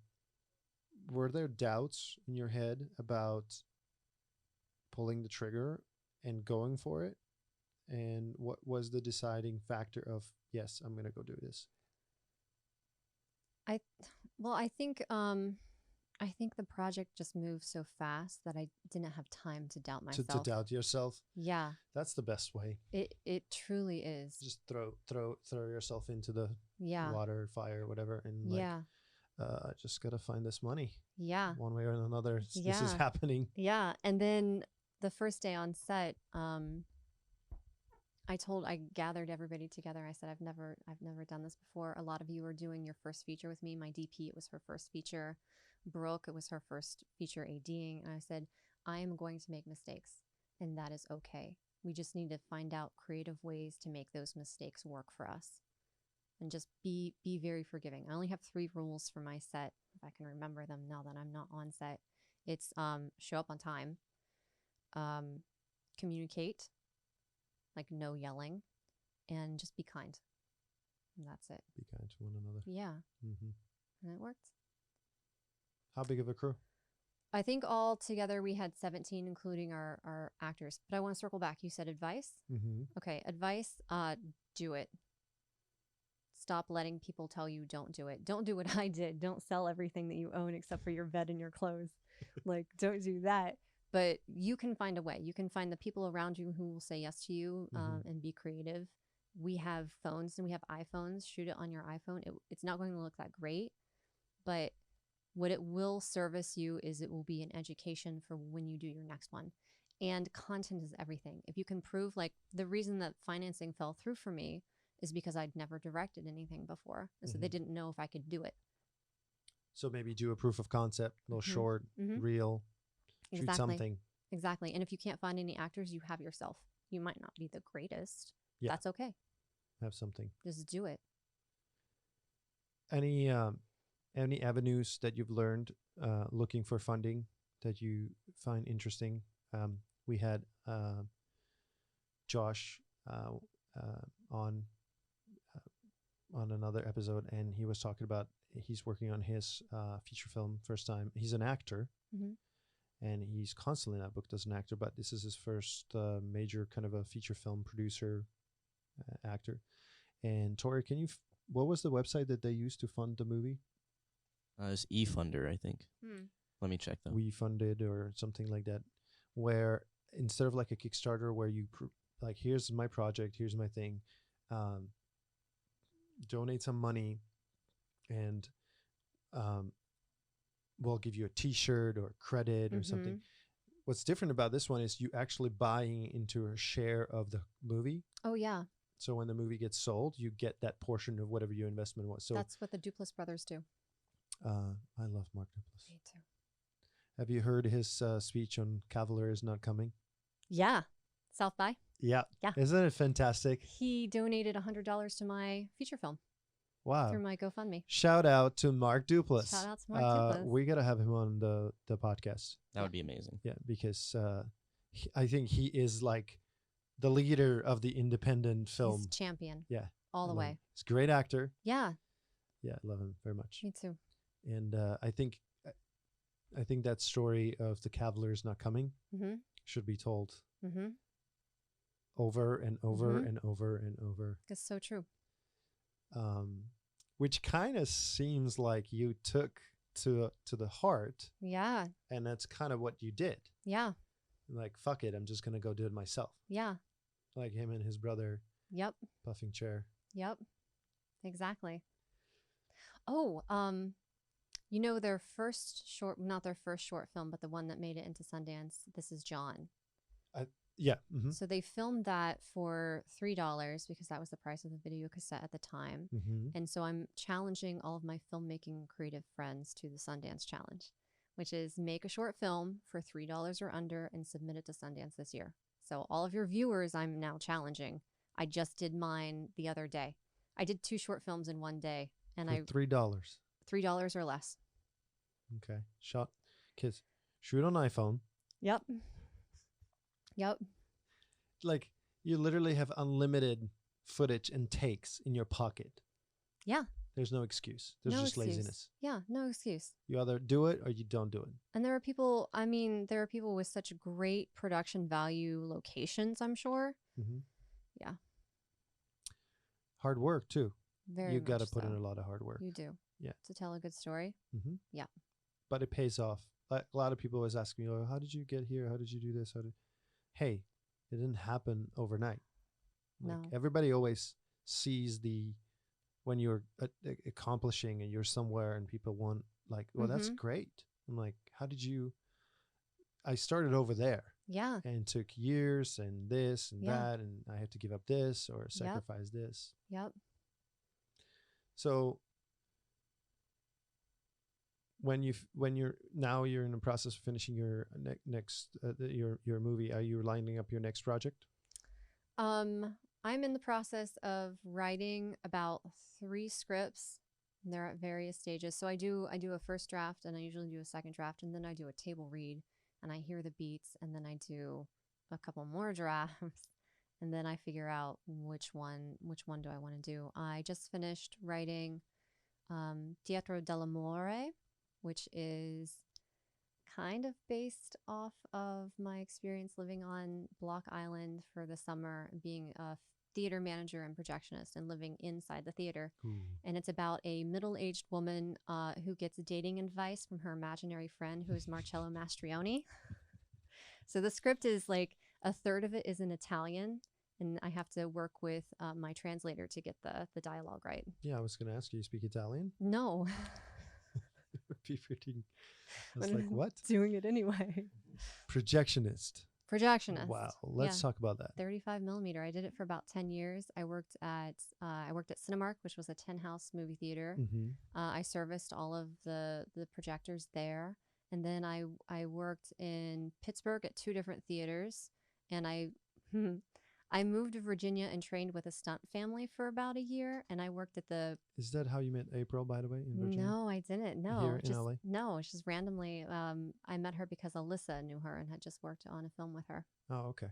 Were there doubts in your head about pulling the trigger and going for it? And what was the deciding factor of, yes, I'm going to go do this? I think the project just moved so fast that I didn't have time to doubt To myself. doubt yourself? Yeah. That's the best way. It truly is. Just throw yourself into the Yeah. water, fire, whatever, and like, Yeah. I just got to find this money. Yeah. One way or another, this is Yeah. happening. Yeah. And then the first day on set, I gathered everybody together. I said, I've never done this before. A lot of you are doing your first feature with me. My DP, it was her first feature. Brooke, it was her first feature ADing. And I said, I am going to make mistakes, and that is okay. We just need to find out creative ways to make those mistakes work for us, and just be very forgiving. I only have 3 rules for my set, if I can remember them now that I'm not on set. It's show up on time, communicate, like no yelling, and just be kind. And that's it. Be kind to one another. Yeah. Mm-hmm. And it worked. How big of a crew? I think all together we had 17, including our actors. But I want to circle back. You said advice? Mm-hmm. Okay, advice, do it. Stop letting people tell you don't do it. Don't do what I did. Don't sell everything that you own except for your bed and your clothes. Like, don't do that. But you can find a way. You can find the people around you who will say yes to you, and be creative. We have phones and we have iPhones. Shoot it on your iPhone. It's not going to look that great, but what it will service you is it will be an education for when you do your next one. And content is everything. If you can prove, like, the reason that financing fell through for me is because I'd never directed anything before. And so they didn't know if I could do it. So maybe do a proof of concept, a little short, reel, shoot Exactly. something. Exactly. And if you can't find any actors, you have yourself. You might not be the greatest. Yeah. That's okay. Have something. Just do it. Any avenues that you've learned looking for funding that you find interesting? We had Josh on another episode, and he was talking about he's working on his feature film first time. He's an actor, and he's constantly not booked as an actor, but this is his first major kind of a feature film producer actor. And Tori, can you what was the website that they used to fund the movie? It's eFunder, I think. Let me check though. We Funded or something like that, where instead of like a Kickstarter where you like, here's my project, here's my thing, donate some money, and we'll give you a T-shirt or credit or something. What's different about this one is you actually buying into a share of the movie. Oh, yeah. So when the movie gets sold, you get that portion of whatever your investment was. So that's what the Duplass brothers do. I love Mark Duplass. Me too. Have you heard his speech on Cavalier is Not Coming? Yeah. South by? Yeah. Yeah. Isn't it fantastic? He donated $100 to my feature film. Wow. Through my GoFundMe. Shout out to Mark Duplass. Shout out to Mark Duplass. We got to have him on the podcast. That would be amazing. Yeah, because I think he is like the leader of the independent film. He's champion. Yeah. All the way. He's a great actor. Yeah. Yeah, I love him very much. Me too. And I think that story of the Cavaliers not coming should be told over and over and over and over. It's so true. Which kind of seems like you took to the heart. Yeah. And that's kind of what you did. Yeah. Like, fuck it, I'm just going to go do it myself. Yeah. Like him and his brother. Yep. Puffing chair. Yep. Exactly. Oh, you know, their first short, not their first short film, but the one that made it into Sundance, This Is John. Yeah. Mm-hmm. So they filmed that for $3 because that was the price of the video cassette at the time. Mm-hmm. And so I'm challenging all of my filmmaking creative friends to the Sundance Challenge, which is make a short film for $3 or under and submit it to Sundance this year. So all of your viewers, I'm now challenging. I just did mine the other day. I did 2 short films in one day, and For $3. $3 or less. Okay. Shot. Kids, shoot on iPhone. Yep. Yep. Like, you literally have unlimited footage and takes in your pocket. Yeah. There's no excuse. There's No just excuse. laziness. Yeah, no excuse. You either do it or you don't do it. And there are people, I mean, there are people with such great production value locations, I'm sure. Mm-hmm. Yeah. Hard work, too. Very You got to much put in so. a lot of hard work. You do. Yeah. To tell a good story. Mm-hmm. Yeah. But it pays off. A lot of people always ask me, oh, how did you get here? How did you do this? Hey, it didn't happen overnight. Like, No. everybody always sees when you're accomplishing and you're somewhere and people want, like, well, that's Mhm. great. I'm like, how did you? I started over there Yeah. and took years and this and Yeah. that, and I had to give up this or sacrifice this. Yep. So when you're in the process of finishing your next your movie, are you lining up your next project? I'm in the process of writing about 3 scripts. And they're at various stages. So I do a first draft, and I usually do a second draft, and then I do a table read, and I hear the beats, and then I do a couple more drafts, and then I figure out which one do I want to do. I just finished writing Teatro dell'Amore, which is kind of based off of my experience living on Block Island for the summer, being a theater manager and projectionist and living inside the theater. And it's about a middle-aged woman who gets dating advice from her imaginary friend, who is Marcello Mastrioni. So the script is like a third of it is in Italian, and I have to work with my translator to get the dialogue right. Yeah, I was going to ask you speak Italian? No. It would be pretty. I was like, what? Doing it anyway. Projectionist. Projectionist. Wow. Let's talk about that. 35 millimeter. I did it for about 10 years. I worked at Cinemark, which was a 10-house movie theater. Mm-hmm. I serviced all of the projectors there. And then I worked in Pittsburgh at 2 different theaters. And I moved to Virginia and trained with a stunt family for about a year. And I worked at the... Is that how you met April, by the way, in Virginia? No, I didn't. No. Here in LA? No, it's just randomly. I met her because Alyssa knew her and had just worked on a film with her. Oh, okay.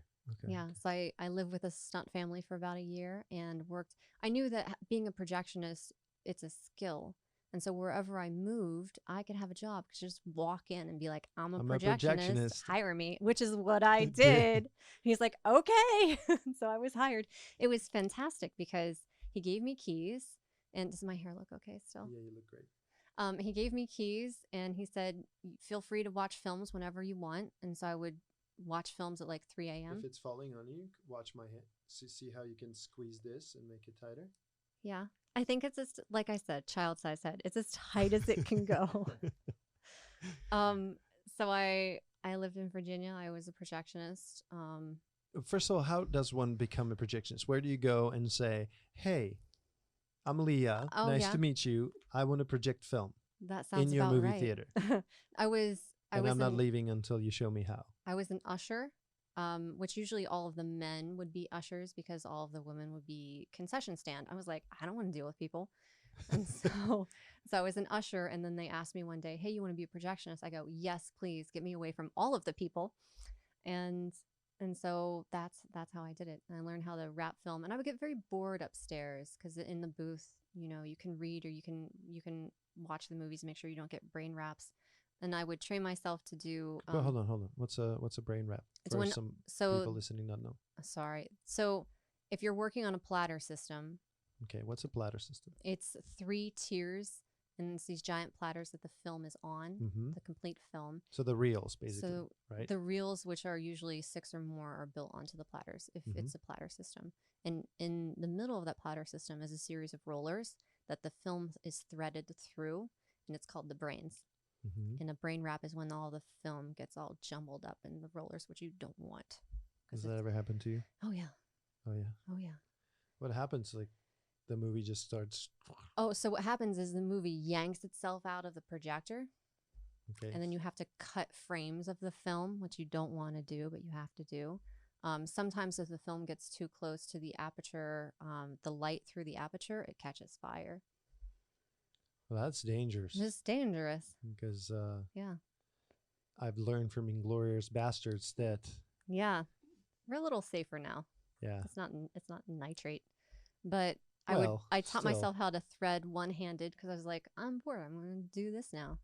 Yeah. So I lived with a stunt family for about a year and worked. I knew that being a projectionist, it's a skill. And so wherever I moved, I could have a job because just walk in and be like, I'm a projectionist, hire me, which is what I did. He's like, okay. So I was hired. It was fantastic because he gave me keys. And does my hair look okay still? Yeah, you look great. He gave me keys and he said, feel free to watch films whenever you want. And so I would watch films at like 3 a.m. If it's falling on you, watch my hand. See how you can squeeze this and make it tighter? Yeah. I think it's just, like I said, child-sized head. It's as tight as it can go. So I lived in Virginia. I was a projectionist. First of all, how does one become a projectionist? Where do you go and say, hey, I'm Leah. Nice to meet you. I want to project film. That sounds in your about movie right. theater. I'm not leaving until you show me how. I was an usher. Which usually all of the men would be ushers because all of the women would be concession stand. I was like, I don't want to deal with people. And so I was an usher. And then they asked me one day, hey, you want to be a projectionist? I go, yes, please get me away from all of the people. And so that's how I did it. And I learned how to wrap film. And I would get very bored upstairs because in the booth, you can read or you can watch the movies and make sure you don't get brain wraps. And I would train myself to do. But hold on. What's a brain wrap? It's for some people listening not know. Sorry. So if you're working on a platter system. Okay, what's a platter system? It's 3 tiers, and it's these giant platters that the film is on, the complete film. So the reels, basically, so right? The reels, which are usually 6 or more, are built onto the platters if it's a platter system. And in the middle of that platter system is a series of rollers that the film is threaded through, and it's called the brains. And a brain wrap is when all the film gets all jumbled up in the rollers, which you don't want Has that ever happened to you? Oh yeah. Oh yeah. Oh yeah. What happens? Like the movie just starts. Oh, so what happens is the movie yanks itself out of the projector, Okay. and then you have to cut frames of the film, which you don't want to do, but you have to do. Sometimes if the film gets too close to the aperture, the light through the aperture, it catches fire. Well, that's dangerous. It's dangerous. Because Yeah. I've learned from Inglorious Bastards that Yeah. We're a little safer now. yeah. It's not nitrate. But Well, I taught still. myself how to thread one-handed because I was like, I'm bored. I'm going to do this now.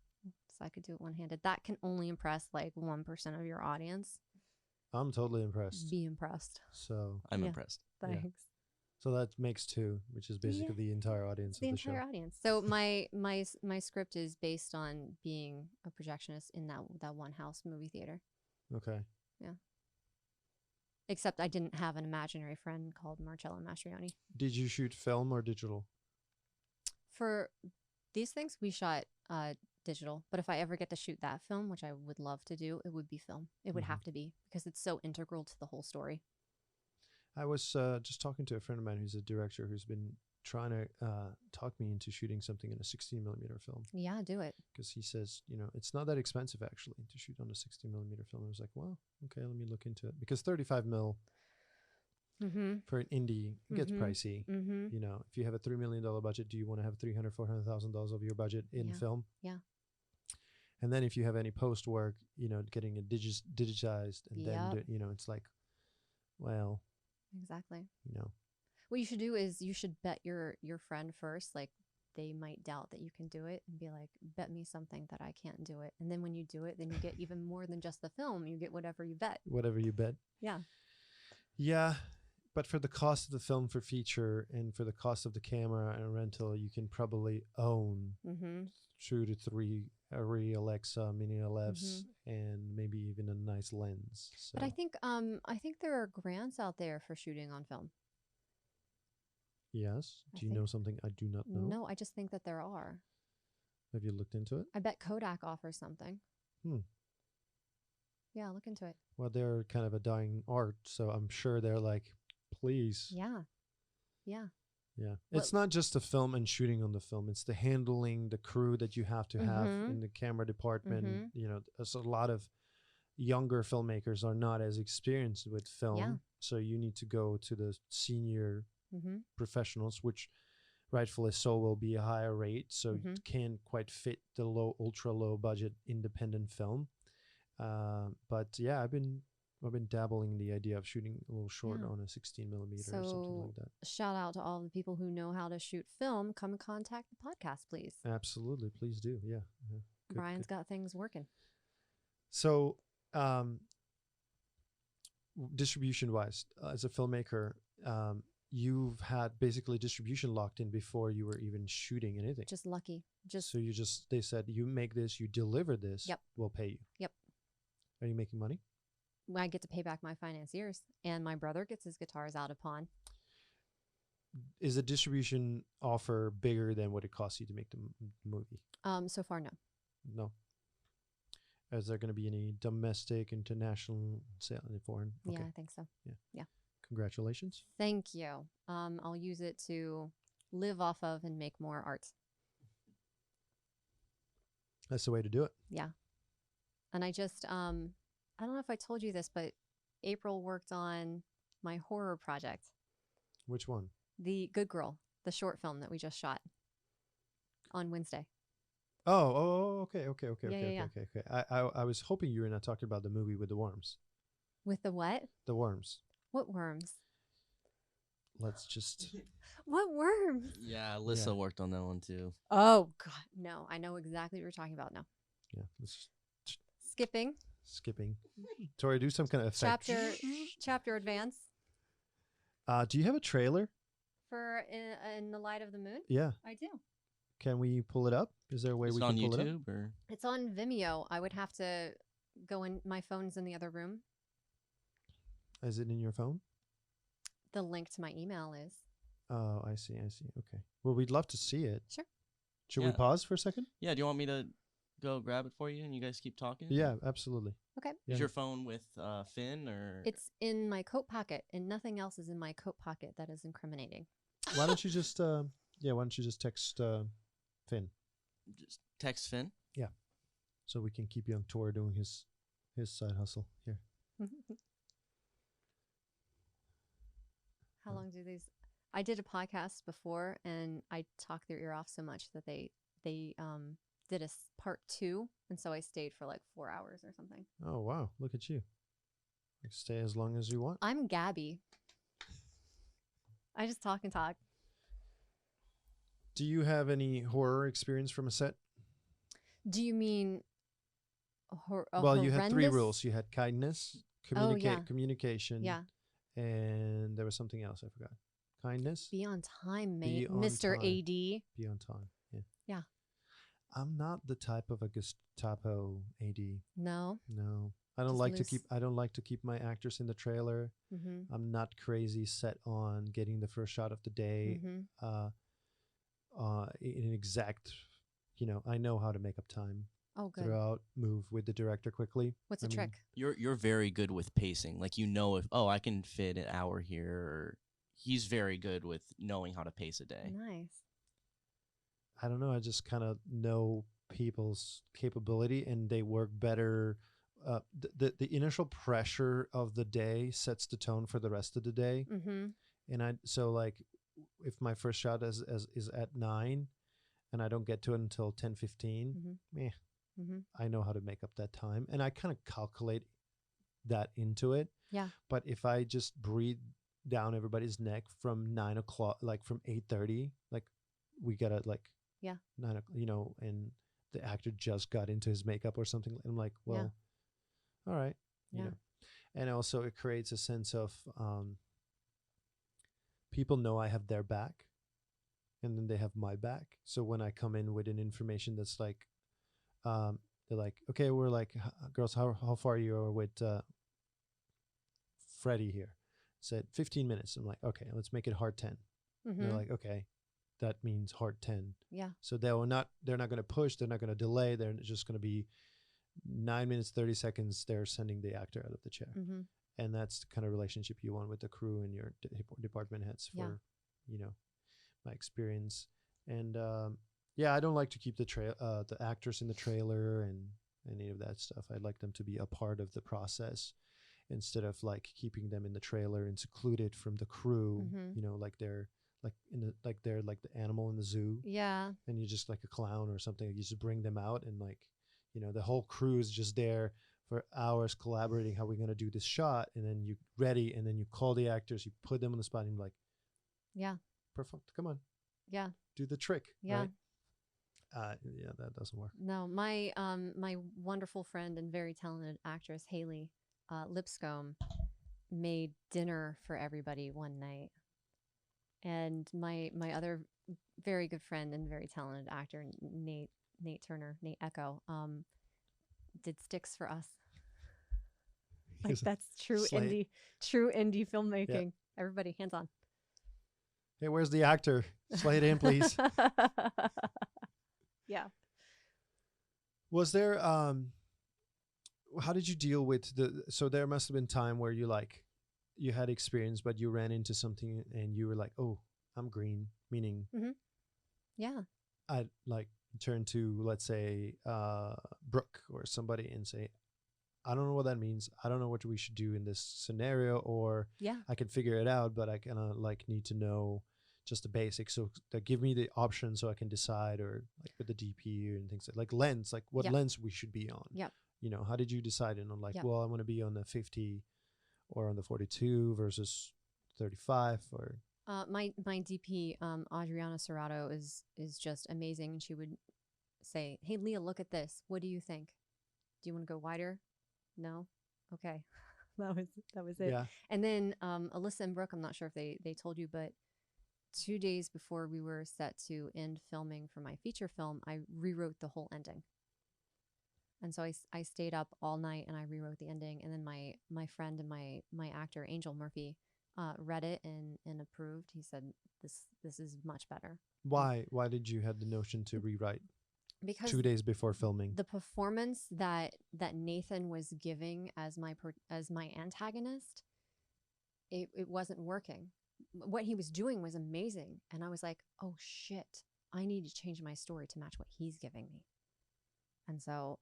So I could do it one-handed. That can only impress like 1% of your audience. I'm totally impressed. Be impressed. So I'm Yeah. impressed. Thanks. so that makes 2, which is basically the entire audience The of the show. entire audience. So my script is based on being a projectionist in that one house movie theater. Okay. Except I didn't have an imaginary friend called Marcello Mastrioni. Did you shoot film or digital? For these things, we shot digital. But if I ever get to shoot that film, which I would love to do, it would be film. It would have to be because it's so integral to the whole story. I was just talking to a friend of mine who's a director who's been trying to talk me into shooting something in a 16 millimeter film. Yeah, do it. Because he says, it's not that expensive actually to shoot on a 16 millimeter film. I was like, well, okay, let me look into it. Because 35 mil for an indie gets pricey. If you have a $3 million budget, do you want to have $300,000, $400,000 of your budget in film? Yeah. And then if you have any post work, getting it digitized and then, it's like, well, exactly. What you should do is you should bet your friend first. Like they might doubt that you can do it and be like, bet me something that I can't do it. And then when you do it, then you get even more than just the film. You get whatever you bet. Whatever you bet. Yeah. Yeah. But for the cost of the film for feature and for the cost of the camera and rental, you can probably own 2 to 3 Arri, Alexa, Mini LFs, and maybe even a nice lens. So. But I think there are grants out there for shooting on film. Yes. Do you know something I do not know? No, I just think that there are. Have you looked into it? I bet Kodak offers something. Yeah, look into it. Well, they're kind of a dying art, so I'm sure they're like, please. Yeah. Yeah. Yeah. It's not just the film and shooting on the film. It's the handling, the crew that you have to have in the camera department. There's a lot of younger filmmakers are not as experienced with film. Yeah. So you need to go to the senior professionals, which rightfully so will be a higher rate. So it can't quite fit the ultra low budget independent film. But yeah, I've been dabbling in the idea of shooting a little short on a 16 millimeter or something like that. Shout out to all the people who know how to shoot film. Come and contact the podcast, please. Absolutely. Please do. Yeah. Good, Brian's got things working. So, distribution wise, as a filmmaker, you've had basically distribution locked in before you were even shooting anything. Just lucky. So they said, you make this, you deliver this, we'll pay you. Yep. Are you making money? I get to pay back my financiers, and my brother gets his guitars out of pawn. Is the distribution offer bigger than what it costs you to make the movie? So far, no. No. Is there going to be any domestic, international sale, any foreign? Okay. Yeah, I think so. Yeah. Congratulations. Thank you. I'll use it to live off of and make more art. That's the way to do it. Yeah. And I just, I don't know if I told you this, but April worked on my horror project. Which one? The Good Girl, the short film that we just shot on Wednesday. Oh, okay. Yeah. I was hoping you were not talking about the movie with the worms. With the what? The worms. What worms? Let's just... What worms? Yeah, Alyssa worked on that one too. Oh, God. No, I know exactly what you're talking about now. Yeah. Let's... Skipping. Tori, do some kind of effect. Chapter advance. Do you have a trailer? For in the Light of the Moon? Yeah. I do. Can we pull it up? Is there a way we can pull it up? It's on YouTube or? It's on Vimeo. I would have to go in. My phone's in the other room. Is it in your phone? The link to my email is. Oh, I see. Okay. Well, we'd love to see it. Sure. Should we pause for a second? Yeah. Do you want me to go grab it for you and you guys keep talking? Yeah, absolutely. Okay. Yeah. Is your phone with Finn or? It's in my coat pocket, and nothing else is in my coat pocket that is incriminating. Why don't you just why don't you just text Finn? Just text Finn. Yeah, so we can keep you on tour doing his side hustle here. How long do these? I did a podcast before, and I talked their ear off so much that they did a part 2, and so I stayed for like 4 hours or something. Oh wow, look at you! Like, stay as long as you want. I'm Gabby. I just talk and talk. Do you have any horror experience from a set? Do you mean? Well, you had 3 horrendous? rules. You had kindness, communication. Yeah. And there was something else I forgot. Kindness. Be on time, Be mate. on Mr. time. AD. Be on time. Yeah. Yeah. I'm not the type of a Gestapo AD. No. No. I don't Just like to loose. keep I don't like to keep my actors in the trailer. Mm-hmm. I'm not crazy set on getting the first shot of the day. Mm-hmm. In an exact, I know how to make up time Oh, good. throughout, move with the director quickly. What's I the mean, trick? You're very good with pacing. Like if I can fit an hour here. Or he's very good with knowing how to pace a day. Nice. I don't know. I just kind of know people's capability, and they work better. The initial pressure of the day sets the tone for the rest of the day. Mm-hmm. And like, if my first shot is at 9 and I don't get to it until 10:15, Mm-hmm. Mm-hmm. I know how to make up that time, and I kind of calculate that into it. Yeah. But if I just breathe down everybody's neck from 9 o'clock, like from 8:30, like we gotta like 9 o'clock, and the actor just got into his makeup or something, I'm like, well, all right, Yeah. And also it creates a sense of people know I have their back, and then they have my back. So when I come in with an information that's like, they're like, okay, we're like, girls, how far you are with Freddie here? Said 15 minutes. I'm like, okay, let's make it hard 10. Mm-hmm. They're like, okay, that means hard 10. Yeah. So they're not going to push. They're not going to delay. They're just going to be 9 minutes, 30 seconds. They're sending the actor out of the chair. Mm-hmm. And that's the kind of relationship you want with the crew and your department heads for, my experience. And, I don't like to keep the actors in the trailer and any of that stuff. I'd like them to be a part of the process instead of like keeping them in the trailer and secluded from the crew, like they're the animal in the zoo. Yeah. And you're just like a clown or something. You just bring them out and like, the whole crew is just there for hours collaborating how we're going to do this shot. And then you ready, and then you call the actors, you put them on the spot, and you're like, yeah, perfect. Come on. Yeah. Do the trick. Yeah. Right? That doesn't work. No, my my wonderful friend and very talented actress Haley Lipscomb made dinner for everybody one night, and my other very good friend and very talented actor Nate Echo did sticks for us. Like that's true indie filmmaking. Yeah. Everybody, hands on. Hey, where's the actor? Slay it in, please. Yeah. Was there how did you deal with so there must have been time where you had experience, but you ran into something and you were like, oh, I'm green, meaning yeah, I like turn to, let's say, Brooke or somebody and say, I don't know what that means. I don't know what we should do in this scenario, or I can figure it out, but I kind of like need to know just the basics. So give me the option so I can decide, or like with the DP and things like lens, like what lens we should be on. Yeah. How did you decide on well, I want to be on the 50 or on the 42 versus 35 or my DP, Adriana Serrato is just amazing. And she would say, hey, Leah, look at this. What do you think? Do you want to go wider? No? Okay. that was it. Yeah. And then Alyssa and Brooke, I'm not sure if they told you, but 2 days before we were set to end filming for my feature film, I rewrote the whole ending. And so I stayed up all night and I rewrote the ending. And then my friend and my actor, Angel Murphy, read it and approved. He said, this is much better. Why did you have the notion to rewrite? because 2 days before filming. the performance that Nathan was giving as my antagonist, it wasn't working. What he was doing was amazing, and I was like, oh shit, I need to change my story to match what he's giving me.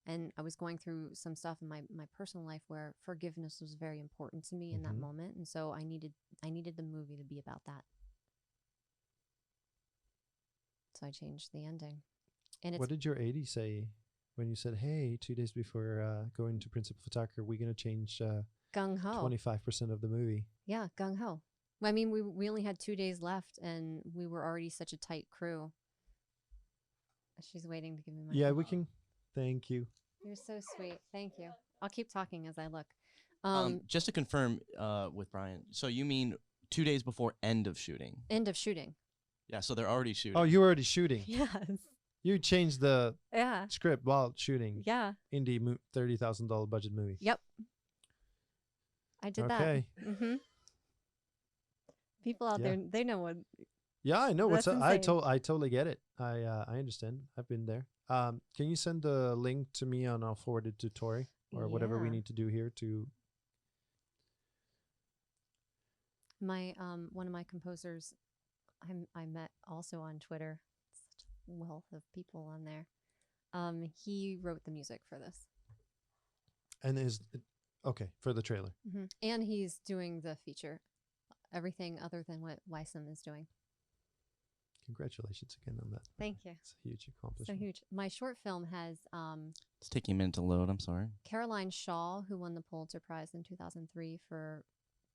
And I was going through some stuff in my personal life where forgiveness was very important to me in that moment, and so I needed the movie to be about that. So I changed the ending. And What did your AD say when you said, "Hey, 2 days before going to principal photographer, we're gonna change gung ho 25% of the movie"? Yeah, gung ho. I mean, we only had 2 days left, and we were already such a tight crew. She's waiting to give me my. Yeah, we can. Thank you. You're so sweet. Thank you. I'll keep talking as I look. Just to confirm with Brian, so you mean 2 days before end of shooting? End of shooting. Yeah, so they're already shooting. Oh, you were already shooting. Yes. You changed the Yeah. script while shooting. Yeah. Indie $30,000 budget movie. Yep. I did Okay. that. Mm-hmm. People out there, they know what. Yeah, I know what's That's up. insane. I totally get it. I understand. I've been there. Can you send the link to me and I'll forward it to Tori or whatever we Yeah. need to do here to. My one of my composers, I met also on Twitter. Such a wealth of people on there. He wrote the music for this. And okay for the trailer. Mm-hmm. And he's doing the feature, everything other than what Wysam is doing. Congratulations again on that. Thank you. It's a huge So accomplishment. huge. My short film has It's taking a minute to load. I'm sorry. Caroline Shaw, who won the Pulitzer Prize in 2003 for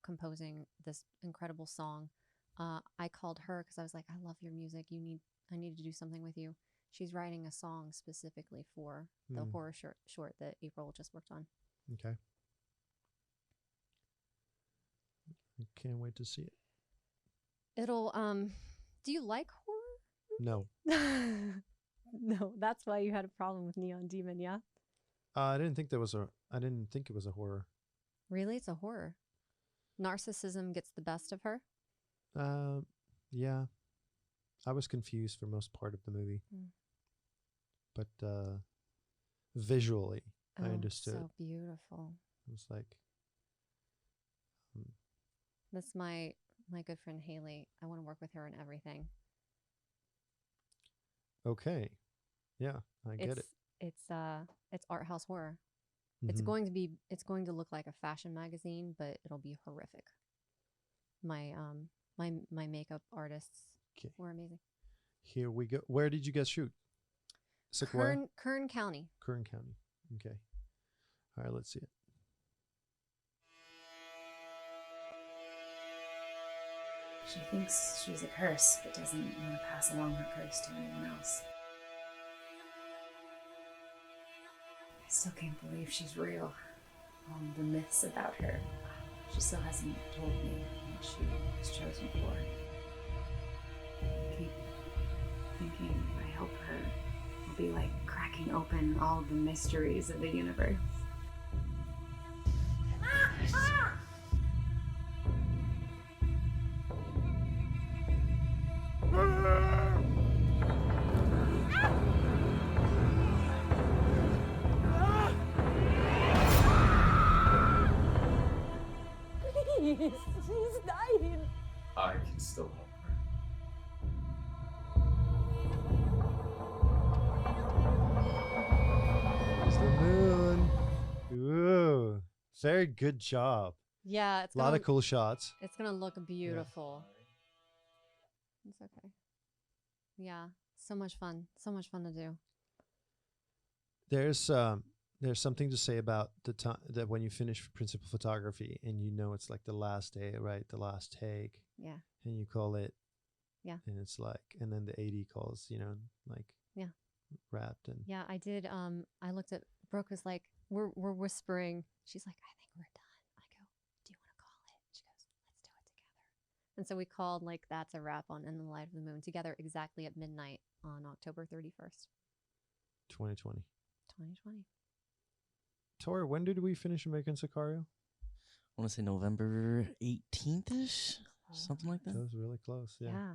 composing this incredible song. I called her because I was like, I love your music. I need to do something with you. She's writing a song specifically for the horror short that April just worked on. Okay. I can't wait to see it. It'll do you like horror? No. No, that's why you had a problem with Neon Demon, yeah? I didn't think it was a horror. Really? It's a horror. Narcissism gets the best of her? Yeah. I was confused for most part of the movie. But visually, I understood. So beautiful. It was like That's my good friend Haley. I want to work with her on everything. okay. Yeah, I get it. It's art house horror. It's going to look like a fashion magazine, but it'll be horrific. My makeup artists were amazing. Here we go. Where did you guys shoot? Sequoia? Kern County. Kern County. Okay. All right, let's see it. She thinks she's a curse, but doesn't want to pass along her curse to anyone else. I still can't believe she's real. All the myths about her. She still hasn't told me what she was chosen for. I keep thinking my help her will be like cracking open all the mysteries of the universe. She's dying. I can still help her. There's the moon. Ooh. Very good job. Yeah, it's A lot of cool shots. It's gonna look beautiful. It's okay. Yeah, so much fun. So much fun to do. There's something to say about the time that when you finish principal photography and you know it's like the last day, right? The last take. Yeah. And you call it. Yeah. And it's like, and then the AD calls, like. Yeah. Wrapped and. Yeah, I did. I looked at Brooke was like, we're whispering. She's like, I think we're done. I go, do you want to call it? She goes, let's do it together. And so we called like that's a wrap on In the Light of the Moon together exactly at midnight on October 31st. 2020. 2020. Tori, when did we finish American Sicario? I want to say November 18th-ish, something like that. That was really close. Yeah. Yeah.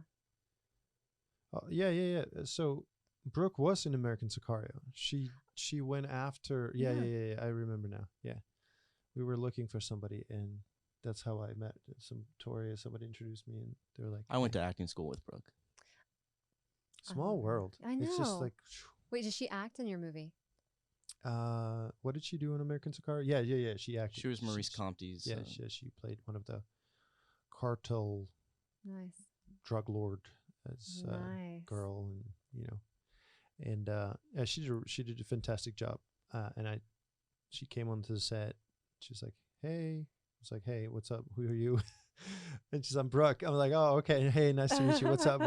Oh, yeah. So Brooke was in American Sicario. She went after. Yeah, Yeah. yeah, yeah, yeah. I remember now. Yeah, we were looking for somebody, and that's how I met somebody introduced me, and they were like, I went "Hey, to acting school with Brooke. small Oh, world." I It's just know. like, Wait, did she act in your movie? what did she do in American Sicario? Yeah, yeah, yeah. She acted. She was Maurice Comte's. Yeah, she played one of the cartel Nice. drug lord as Nice. girl, and yeah, she did a fantastic job. And she came onto the set. She's like, "Hey," I was like, "Hey, what's up? Who are you?" And she's, "I'm Brooke." I'm like, "Oh, okay. Hey, nice to meet you. What's up?"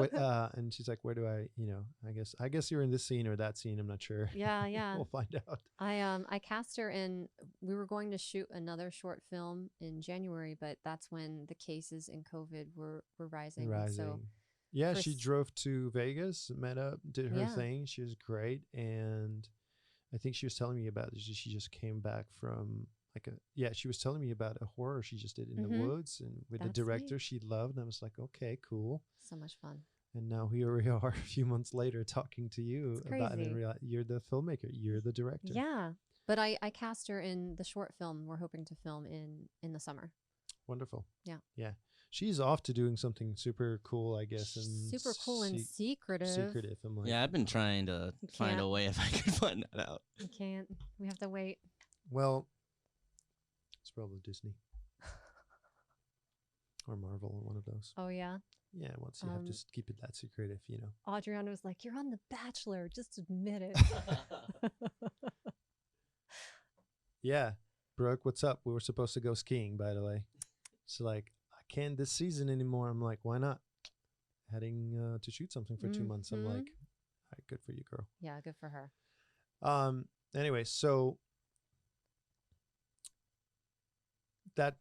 And she's like, "Where do I guess you're in this scene or that scene. I'm not sure." Yeah, yeah. We'll find out. I cast her in. We were going to shoot another short film in January, but that's when the cases in COVID were rising. And Rising. so Yeah, for she s- drove to Vegas, met up, did her Yeah. thing. She was great, and I think she was telling me about it. She just came back from she was telling me about a horror she just did in the woods, and with the That's director sweet. she loved. And I was like, okay, cool. So much fun. And now here we are a few months later talking to you It's about it. crazy. And you're the filmmaker, you're the director. Yeah, but I cast her in the short film we're hoping to film in the summer. Wonderful. Yeah. Yeah. She's off to doing something super cool, I guess. And Super cool and secretive. secretive. I'm like, Yeah, I've been trying to You find a can't. way if I could find that out. We can't. We have to wait. well, it's probably Disney or Marvel or one of those. Oh yeah. Yeah, once you have to keep it that secretive, Adriana was like, "You're on The Bachelor. Just admit it." Yeah. Brooke, what's up? We were supposed to go skiing, by the way. She's like, I can't this season anymore. I'm like, why not? Heading to shoot something for 2 months. I'm like, all right, good for you, girl. Yeah, good for her. Anyway, so that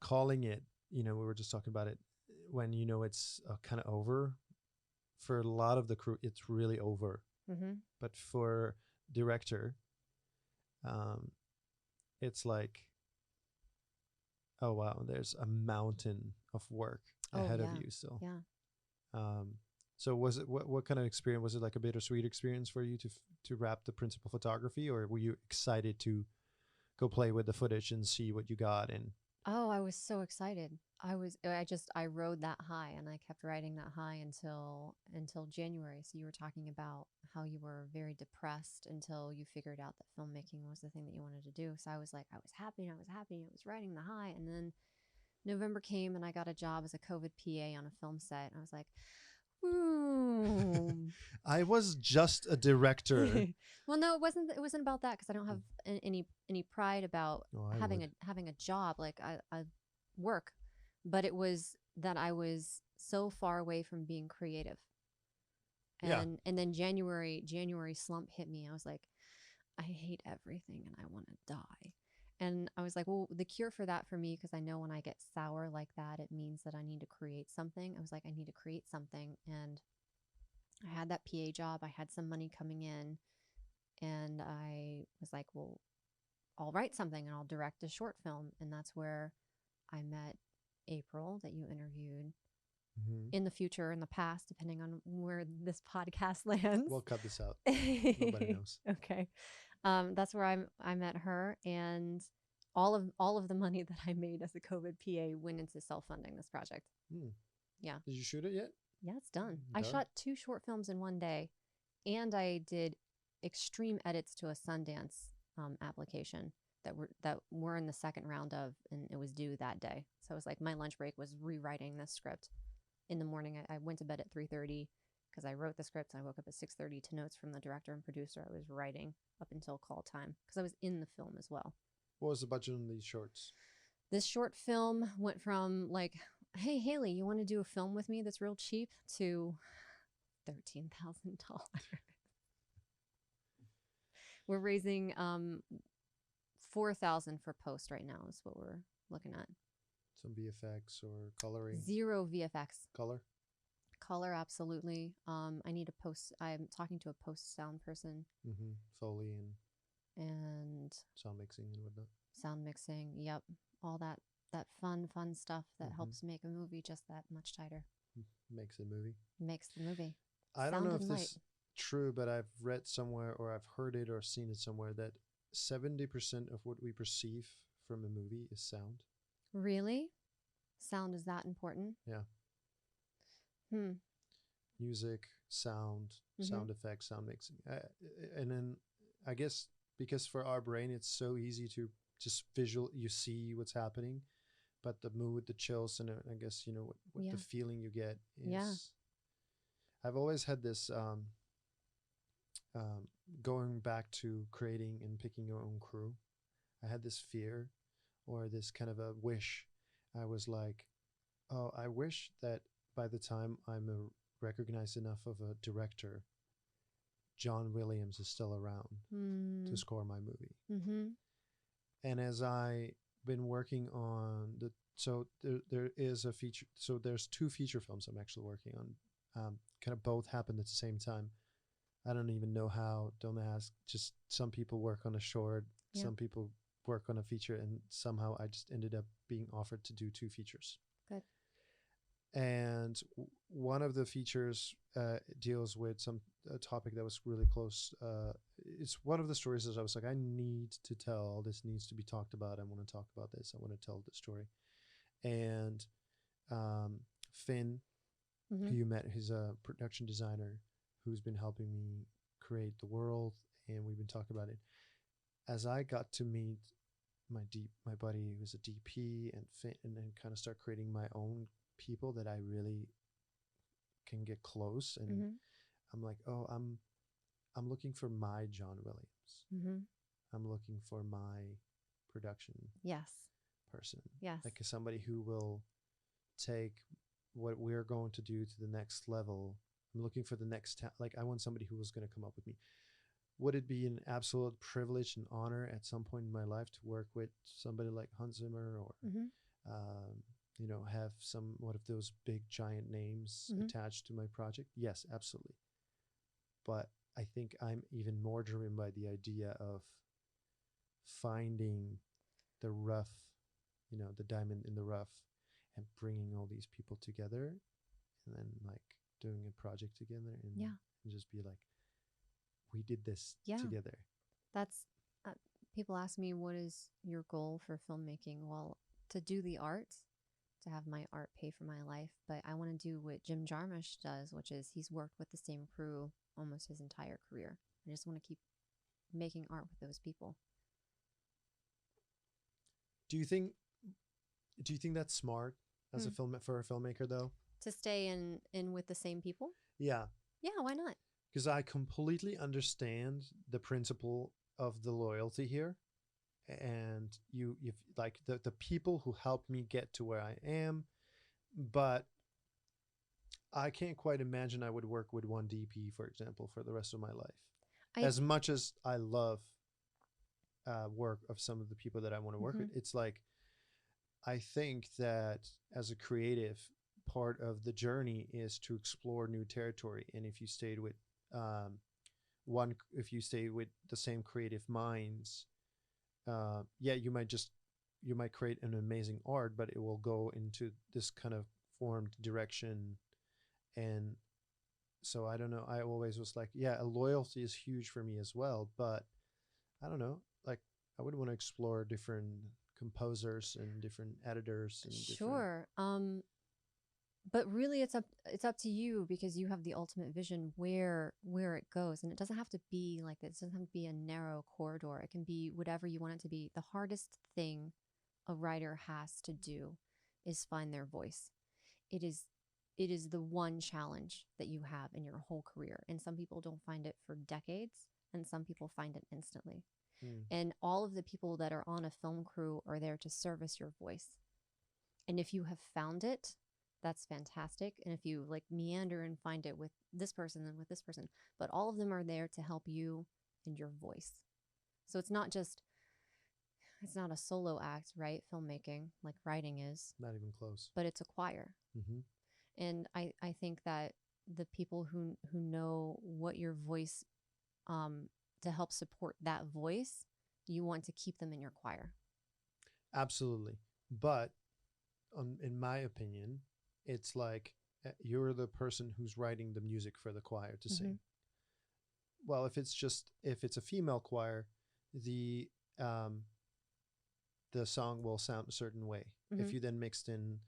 calling it, we were just talking about it, when it's kind of over. For a lot of the crew, it's really over. Mm-hmm. But for director, it's like, oh wow, there's a mountain of work ahead of you still. Yeah. So was it what kind of experience was it? Like a bittersweet experience for you to wrap the principal photography, or were you excited to go play with the footage and see what you got? And Oh, I was so excited. I rode that high, and I kept riding that high until January. So you were talking about how you were very depressed until you figured out that filmmaking was the thing that you wanted to do. So I was like, I was happy, I was riding the high. And then November came and I got a job as a COVID PA on a film set. And I was like, ooh. I was just a director. Well, no, it wasn't about that, because I don't have any pride about Oh, I having would. a job. Like I work, but it was that I was so far away from being creative. Yeah. And then January slump hit me. I was like, I hate everything and I want to die. And I was like, well, the cure for that for me, because I know when I get sour like that, it means that I need to create something. I was like, I need to create something. And I had that PA job. I had some money coming in. And I was like, well, I'll write something and I'll direct a short film. And that's where I met April, that you interviewed. Mm-hmm. In the future, in the past, depending on where this podcast lands. We'll cut this out. Nobody knows. Okay. That's where I met her, and all of the money that I made as a COVID PA went into self-funding this project. Yeah. Did you shoot it yet? Yeah, it's done. I Done? shot 2 short films in one day, and I did extreme edits to a Sundance application that we're in the second round of, and it was due that day. So it was like my lunch break was rewriting this script. In the morning, I went to bed at 3:30 because I wrote the script. I woke up at 6:30 to notes from the director and producer. I was writing up until call time because I was in the film as well. What was the budget on these shorts? This short film went from like, hey, Haley, you want to do a film with me that's real cheap, to $13,000. We're raising $4,000 for post right now is what we're looking at. Some VFX or coloring? 0 VFX. Color, absolutely. I need a post. I'm talking to a post sound person. Mm-hmm. Foley and sound mixing and whatnot. Sound mixing, yep. All that fun stuff that helps make a movie just that much tighter. Makes a movie. Makes the movie. I don't know if this true, but I've read somewhere or I've heard it or seen it somewhere that 70% of what we perceive from a movie is sound. Really? Sound is that important? Yeah. Hmm. Music, sound, Mhm. sound effects, sound mixing. And then I guess because for our brain, it's so easy to just you see what's happening, but the mood, the chills, and I guess, you know, what Yeah. the feeling you get is. Yeah. I've always had this, going back to creating and picking your own crew. I had this fear or this kind of a wish. I was like, oh, I wish that by the time I'm recognized enough of a director, John Williams is still around to score my movie. Mm-hmm. And as I been working on so there is a feature, so there's 2 feature films I'm actually working on. Kind of both happened at the same time. I don't even know how, don't ask. Just some people work on a short, Yeah. some people work on a feature, and somehow I just ended up being offered to do 2 features. Good. And one of the features deals with a topic that was really close. It's one of the stories that I was like, I need to tell. This needs to be talked about. I want to talk about this. I want to tell the story. And Finn, Mm-hmm. who you met, he's a production designer who's been helping me create the world, and we've been talking about it. As I got to meet my buddy who was a DP and Finn, and then kind of start creating my own people that I really can get close, and Mm-hmm. I'm like, oh, I'm looking for my John Williams. Mm-hmm. I'm looking for my production Yes. person, Yes. like somebody who will take what we're going to do to the next level. I'm looking for the next like I want somebody who was going to come up with me. Would it be an absolute privilege and honor at some point in my life to work with somebody like Hans Zimmer or Mm-hmm. you know, have some one of those big giant names Mhm. attached to my project? Yes, absolutely. But I think I'm even more driven by the idea of finding the rough, you know, the diamond in the rough, and bringing all these people together, and then like doing a project together, and, Yeah. and just be like, we did this Yeah. together. That's people ask me, what is your goal for filmmaking? Well, to do the art, to have my art pay for my life, but I want to do what Jim Jarmusch does, which is he's worked with the same crew almost his entire career. I just want to keep making art with those people. Do you think that's smart as a filmmaker though? To stay in with the same people? Yeah. Yeah, why not? Because I completely understand the principle of the loyalty here, and you've like the people who helped me get to where I am, but I can't quite imagine I would work with one DP, for example, for the rest of my life. As much as I love work of some of the people that I want to work with, it's like I think that as a creative, part of the journey is to explore new territory, and if you stayed with if you stay with the same creative minds, yeah, you might create an amazing art, but it will go into this kind of formed direction. And so I don't know, I always was like, yeah, a loyalty is huge for me as well, but I don't know, like I would want to explore different composers and different editors and sure. But really it's up to you, because you have the ultimate vision where it goes, and it doesn't have to be like this. It doesn't have to be a narrow corridor. It can be whatever you want it to be. The hardest thing a writer has to do is find their voice. It is the one challenge that you have in your whole career, and some people don't find it for decades, and some people find it instantly. And all of the people that are on a film crew are there to service your voice. And if you have found it, that's fantastic. And if you like meander and find it with this person and with this person, but all of them are there to help you and your voice. So it's not a solo act, right? Filmmaking, like writing is. Not even close. But it's a choir. And I think that the people who know what your voice, to help support that voice, you want to keep them in your choir. Absolutely. But in my opinion, it's like you're the person who's writing the music for the choir to sing. well, if it's a female choir, the song will sound a certain way. If you then mixed in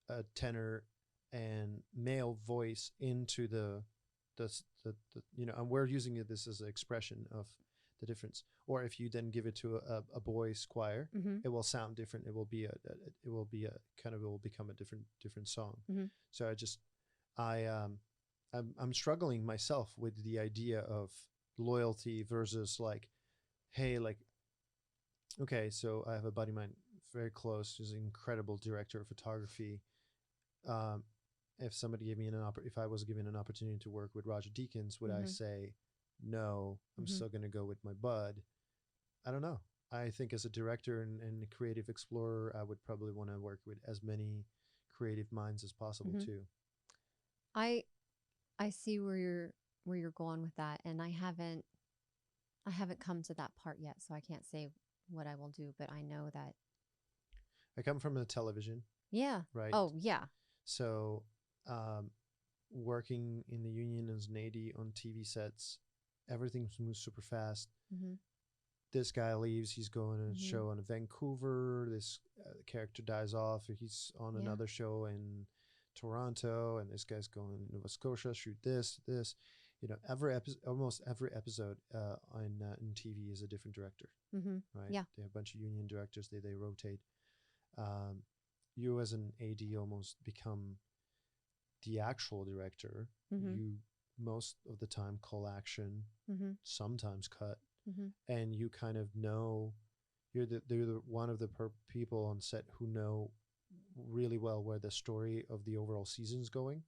a tenor and male voice into the and we're using this as an expression of the difference. Or if you then give it to a boys choir, it will sound different. It will become a different song. So I'm struggling myself with the idea of loyalty versus like, hey, like, okay, so I have a buddy of mine very close who's an incredible director of photography. If somebody gave me if I was given an opportunity to work with Roger Deakins, would I say no? I'm still going to go with my bud. I don't know. I think as a director and a creative explorer, I would probably want to work with as many creative minds as possible too. I see where you're going with that, and I haven't come to that part yet, so I can't say what I will do, but I know that I come from a television. Yeah. Right. Oh, yeah. So, working in the union as an AD on TV sets, everything moves super fast. This guy leaves, he's going to a show in Vancouver. This character dies off. He's on another show in Toronto, and this guy's going to Nova Scotia, shoot this. Almost every episode in TV is a different director. Right? Yeah. They have a bunch of union directors. They rotate. You as an AD almost become the actual director. You most of the time call action, sometimes cut, and you kind of know you're the one of the people on set who know really well where the story of the overall season's going.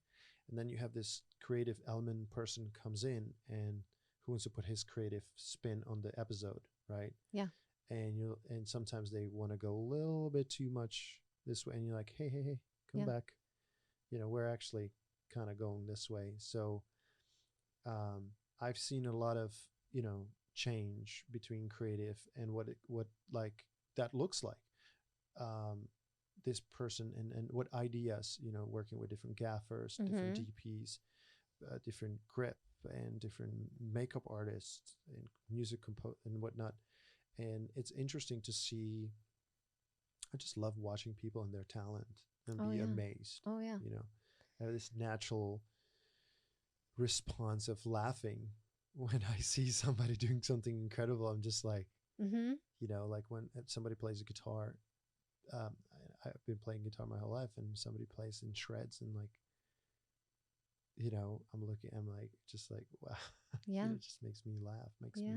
And then you have this creative element person comes in and who wants to put his creative spin on the episode, right? Yeah. And sometimes they want to go a little bit too much this way, and you're like, hey, come back. We're actually kind of going this way. So I've seen a lot of change between creative and what like that looks like. This person and what ideas, working with different gaffers, different DPs, different grip and different makeup artists and music and whatnot. And it's interesting to see. I just love watching people and their talent and be amazed. Oh, yeah. I have this natural response of laughing when I see somebody doing something incredible. I'm just like, like when somebody plays a guitar. I've been playing guitar my whole life, and somebody plays in shreds, and like, I'm like, just like, wow. Yeah. It just makes me laugh. Makes me.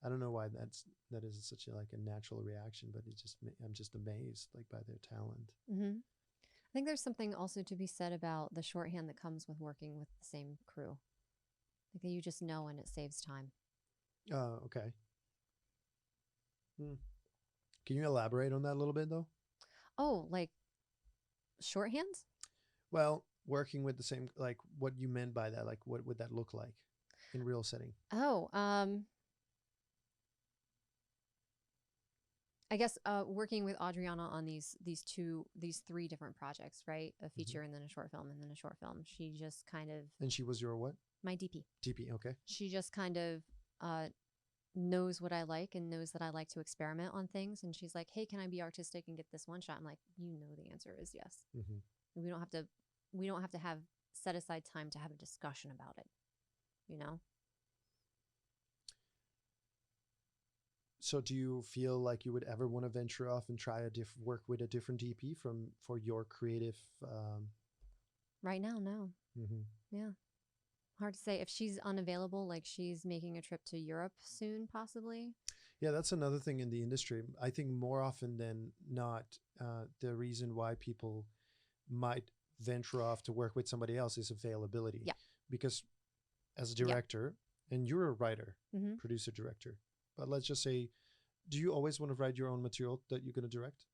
I don't know why that is such a natural reaction, but I'm just amazed like by their talent. I think there's something also to be said about the shorthand that comes with working with the same crew. Like that you just know, and it saves time. Oh, okay. Can you elaborate on that a little bit though? Oh, like shorthands? Well, working with the same, like what you meant by that, like what would that look like in real setting? Oh, I guess working with Adriana on these three different projects, right? A feature and then a short film and then a short film. She just kind of. And she was your what? My DP. DP, okay. She just kind of knows what I like and knows that I like to experiment on things. And she's like, hey, can I be artistic and get this one shot? I'm like, the answer is yes. We don't have to have set aside time to have a discussion about it, So do you feel like you would ever want to venture off and try work with a different DP for your creative? Right now, no. Yeah. Hard to say. If she's unavailable, like she's making a trip to Europe soon, possibly. Yeah, that's another thing in the industry. I think more often than not, the reason why people might venture off to work with somebody else is availability. Yeah. Because as a director, and you're a writer, producer, director, but let's just say, do you always want to write your own material that you're going to direct?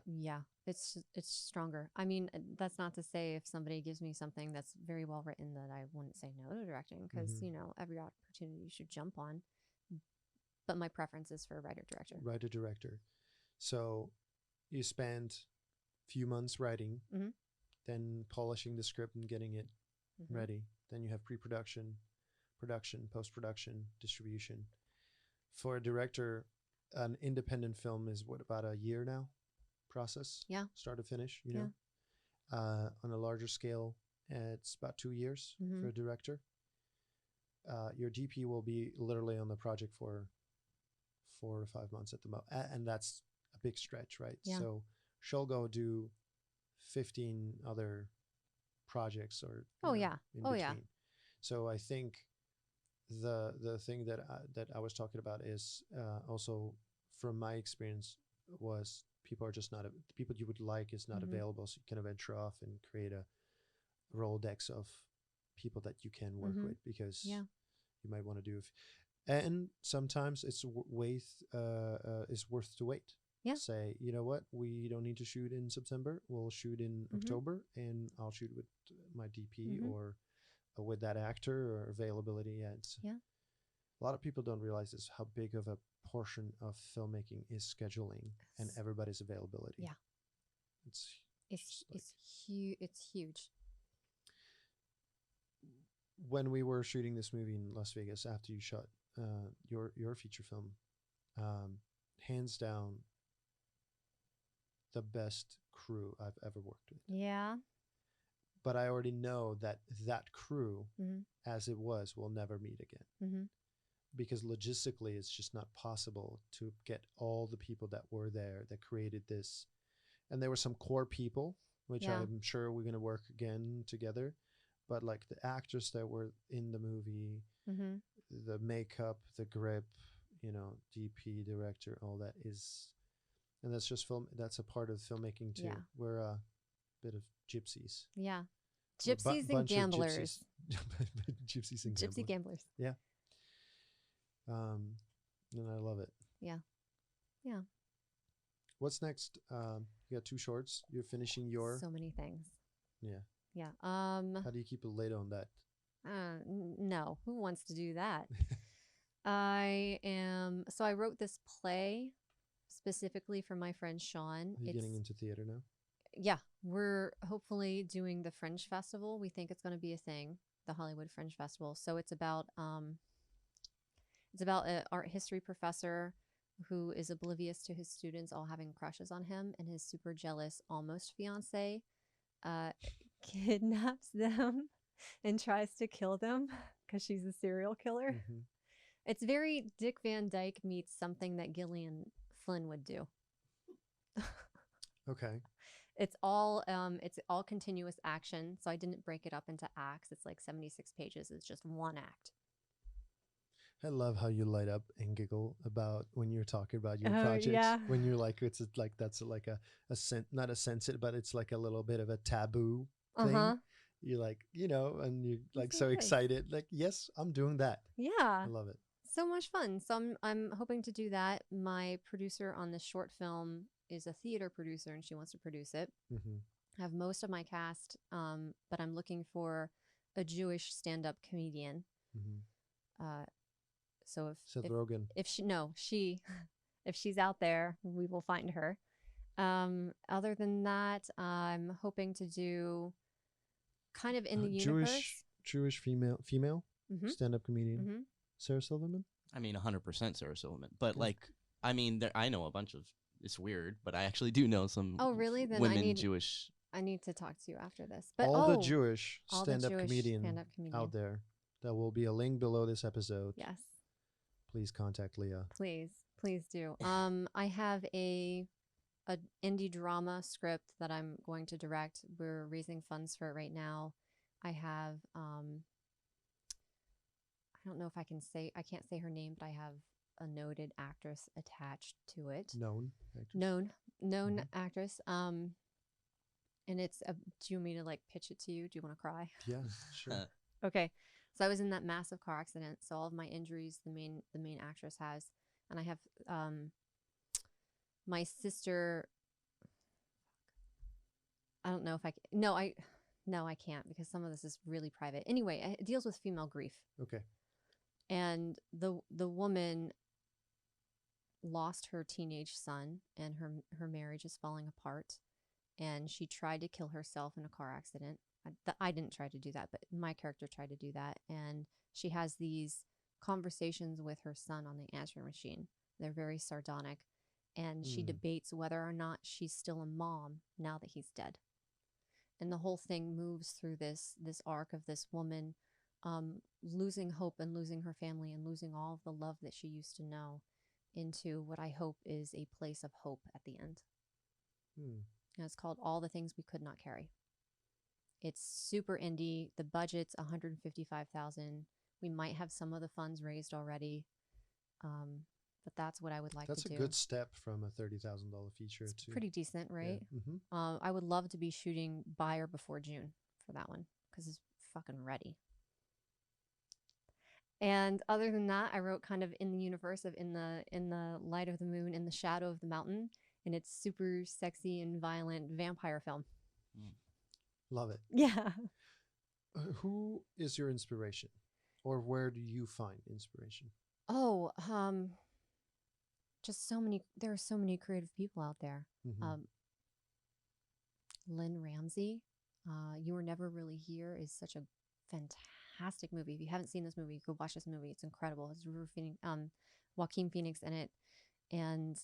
Yeah, it's stronger. I mean, that's not to say if somebody gives me something that's very well written that I wouldn't say no to directing, because every opportunity you should jump on. But my preference is for writer-director. Writer-director. So you spend a few months writing, then polishing the script and getting it ready. Then you have pre-production, production, post-production, distribution. For a director, an independent film is what, about a year now process? Yeah. Start to finish, you know? On a larger scale, it's about 2 years Mhm. for a director. Your DP will be literally on the project for 4 or 5 months at the most. And that's a big stretch, right? Yeah. So she'll go do 15 other projects or Oh, you know, yeah. in Oh, between. yeah. So I think the thing that I was talking about is also from my experience was people are just not the people you would like is not Mhm. available, so you kind of venture off and create a Rolodex of people that you can work Mhm. with, because Yeah. you might want to do and sometimes it's worth to wait. Yeah. Say, you know what, we don't need to shoot in September, we'll shoot in Mhm. October, and I'll shoot with my DP Mhm. or with that actor or availability. Yeah, Yeah. a lot of people don't realize this, how big of a portion of filmmaking is scheduling and Yes. everybody's availability. Yeah. It's It's just like- it's huge. when we were shooting this movie in Las Vegas after you shot your feature film, hands down the best crew I've ever worked with. Yeah. But I already know that that crew, Mhm. as it was, will never meet again, Mhm. because logistically it's just not possible to get all the people that were there that created this. And there were some core people, which Yeah. I'm sure we're going to work again together. But like the actors that were in the movie, Mhm. the makeup, the grip, you know, DP, director, all that is, and that's just film. That's a part of filmmaking too. Yeah. We're a bit of gypsies. Yeah. We're a Gypsies and bunch of gamblers. gypsies and Gypsy gamblers. gamblers. And I love it. Yeah. Yeah. What's next? You got 2 shorts. You're finishing your. So many things. Yeah. Yeah. How do you keep it late on that? No. Who wants to do that? So I wrote this play specifically for my friend Sean. Are you getting into theater now? Yeah, we're hopefully doing the Fringe Festival. We think it's going to be a thing, the Hollywood Fringe Festival. So it's about an art history professor who is oblivious to his students all having crushes on him, and his super jealous almost fiance kidnaps them and tries to kill them because she's a serial killer. Mhm. It's very Dick Van Dyke meets something that Gillian Flynn would do. Okay. It's all continuous action, so I didn't break it up into acts. It's like 76 pages. It's just one act. I love how you light up and giggle about when you're talking about your Oh, projects. yeah. When you're like, it's like that's like a not a sensitive, but it's like a little bit of a taboo thing. Uh-huh. You're like, you know, and you're like That's so nice. excited. Like, yes, I'm doing that. Yeah. I love it. So much fun. So I'm hoping to do that. My producer on this short film is a theater producer, and she wants to produce it. Mm-hmm. I have most of my cast, but I'm looking for a Jewish stand-up comedian. Mm-hmm. So Seth Rogen. if she's out there, we will find her. Other than that, I'm hoping to do kind of in the universe. Jewish female Mhm. stand-up comedian. Mhm. Sarah Silverman. I mean, 100% Sarah Silverman. But Yeah. like, I mean, I know a bunch of. It's weird, but I actually do know some. Oh, really? Then women Jewish. I need to talk to you after this. But all the Jewish all the stand-up Jewish comedian stand-up comedian. out there. There will be a link below this episode. Yes. Please contact Leah. Please do. I have a indie drama script that I'm going to direct. We're raising funds for it right now. I have I don't know if I can't say her name, but I have a noted actress attached to it. Known actress. Known Mhm. actress. And it's do you want me to like pitch it to you? Do you want to cry? Yeah, sure. Okay. So I was in that massive car accident. So all of my injuries, the main actress has, and I have my sister. I don't know if I can. No, I can't, because some of this is really private. Anyway, it deals with female grief, Okay. and the woman lost her teenage son, and her marriage is falling apart, and she tried to kill herself in a car accident. I didn't try to do that, but my character tried to do that. And she has these conversations with her son on the answering machine. They're very sardonic. And she debates whether or not she's still a mom now that he's dead. And the whole thing moves through this arc of this woman losing hope and losing her family and losing all of the love that she used to know into what I hope is a place of hope at the end. And it's called All the Things We Could Not Carry. It's super indie. The budget's $155,000. We might have some of the funds raised already. But that's what I would like to do. That's a good step from a $30,000 feature It's to pretty decent, right? Yeah. I would love to be shooting by or before June for that one because it's fucking ready. And other than that, I wrote kind of in the universe of in the light of the moon, in the shadow of the mountain, and it's super sexy and violent vampire film. Love it. Yeah. Who is your inspiration, or where do you find inspiration? Oh, just so many. There are so many creative people out there. Lynn Ramsey, You Were Never Really Here is such a fantastic movie. If you haven't seen this movie, go watch this movie. It's incredible. It's Joaquin Phoenix in it, and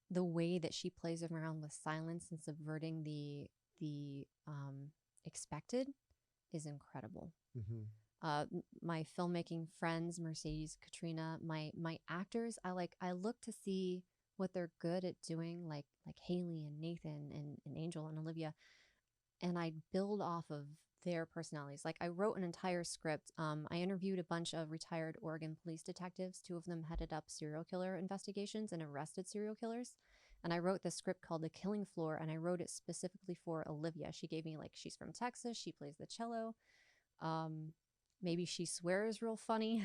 the way that she plays around with silence and subverting the expected is incredible. My filmmaking friends, Mercedes, Katrina, my actors, I look to see what they're good at doing, like Haley and Nathan and Angel and Olivia, and I build off of their personalities. Like I wrote an entire script. I interviewed a bunch of retired Oregon police detectives. 2 of them headed up serial killer investigations and arrested serial killers. And I wrote this script called The Killing Floor, and I wrote it specifically for Olivia. She gave me, like, she's from Texas. She plays the cello. Maybe she swears real funny.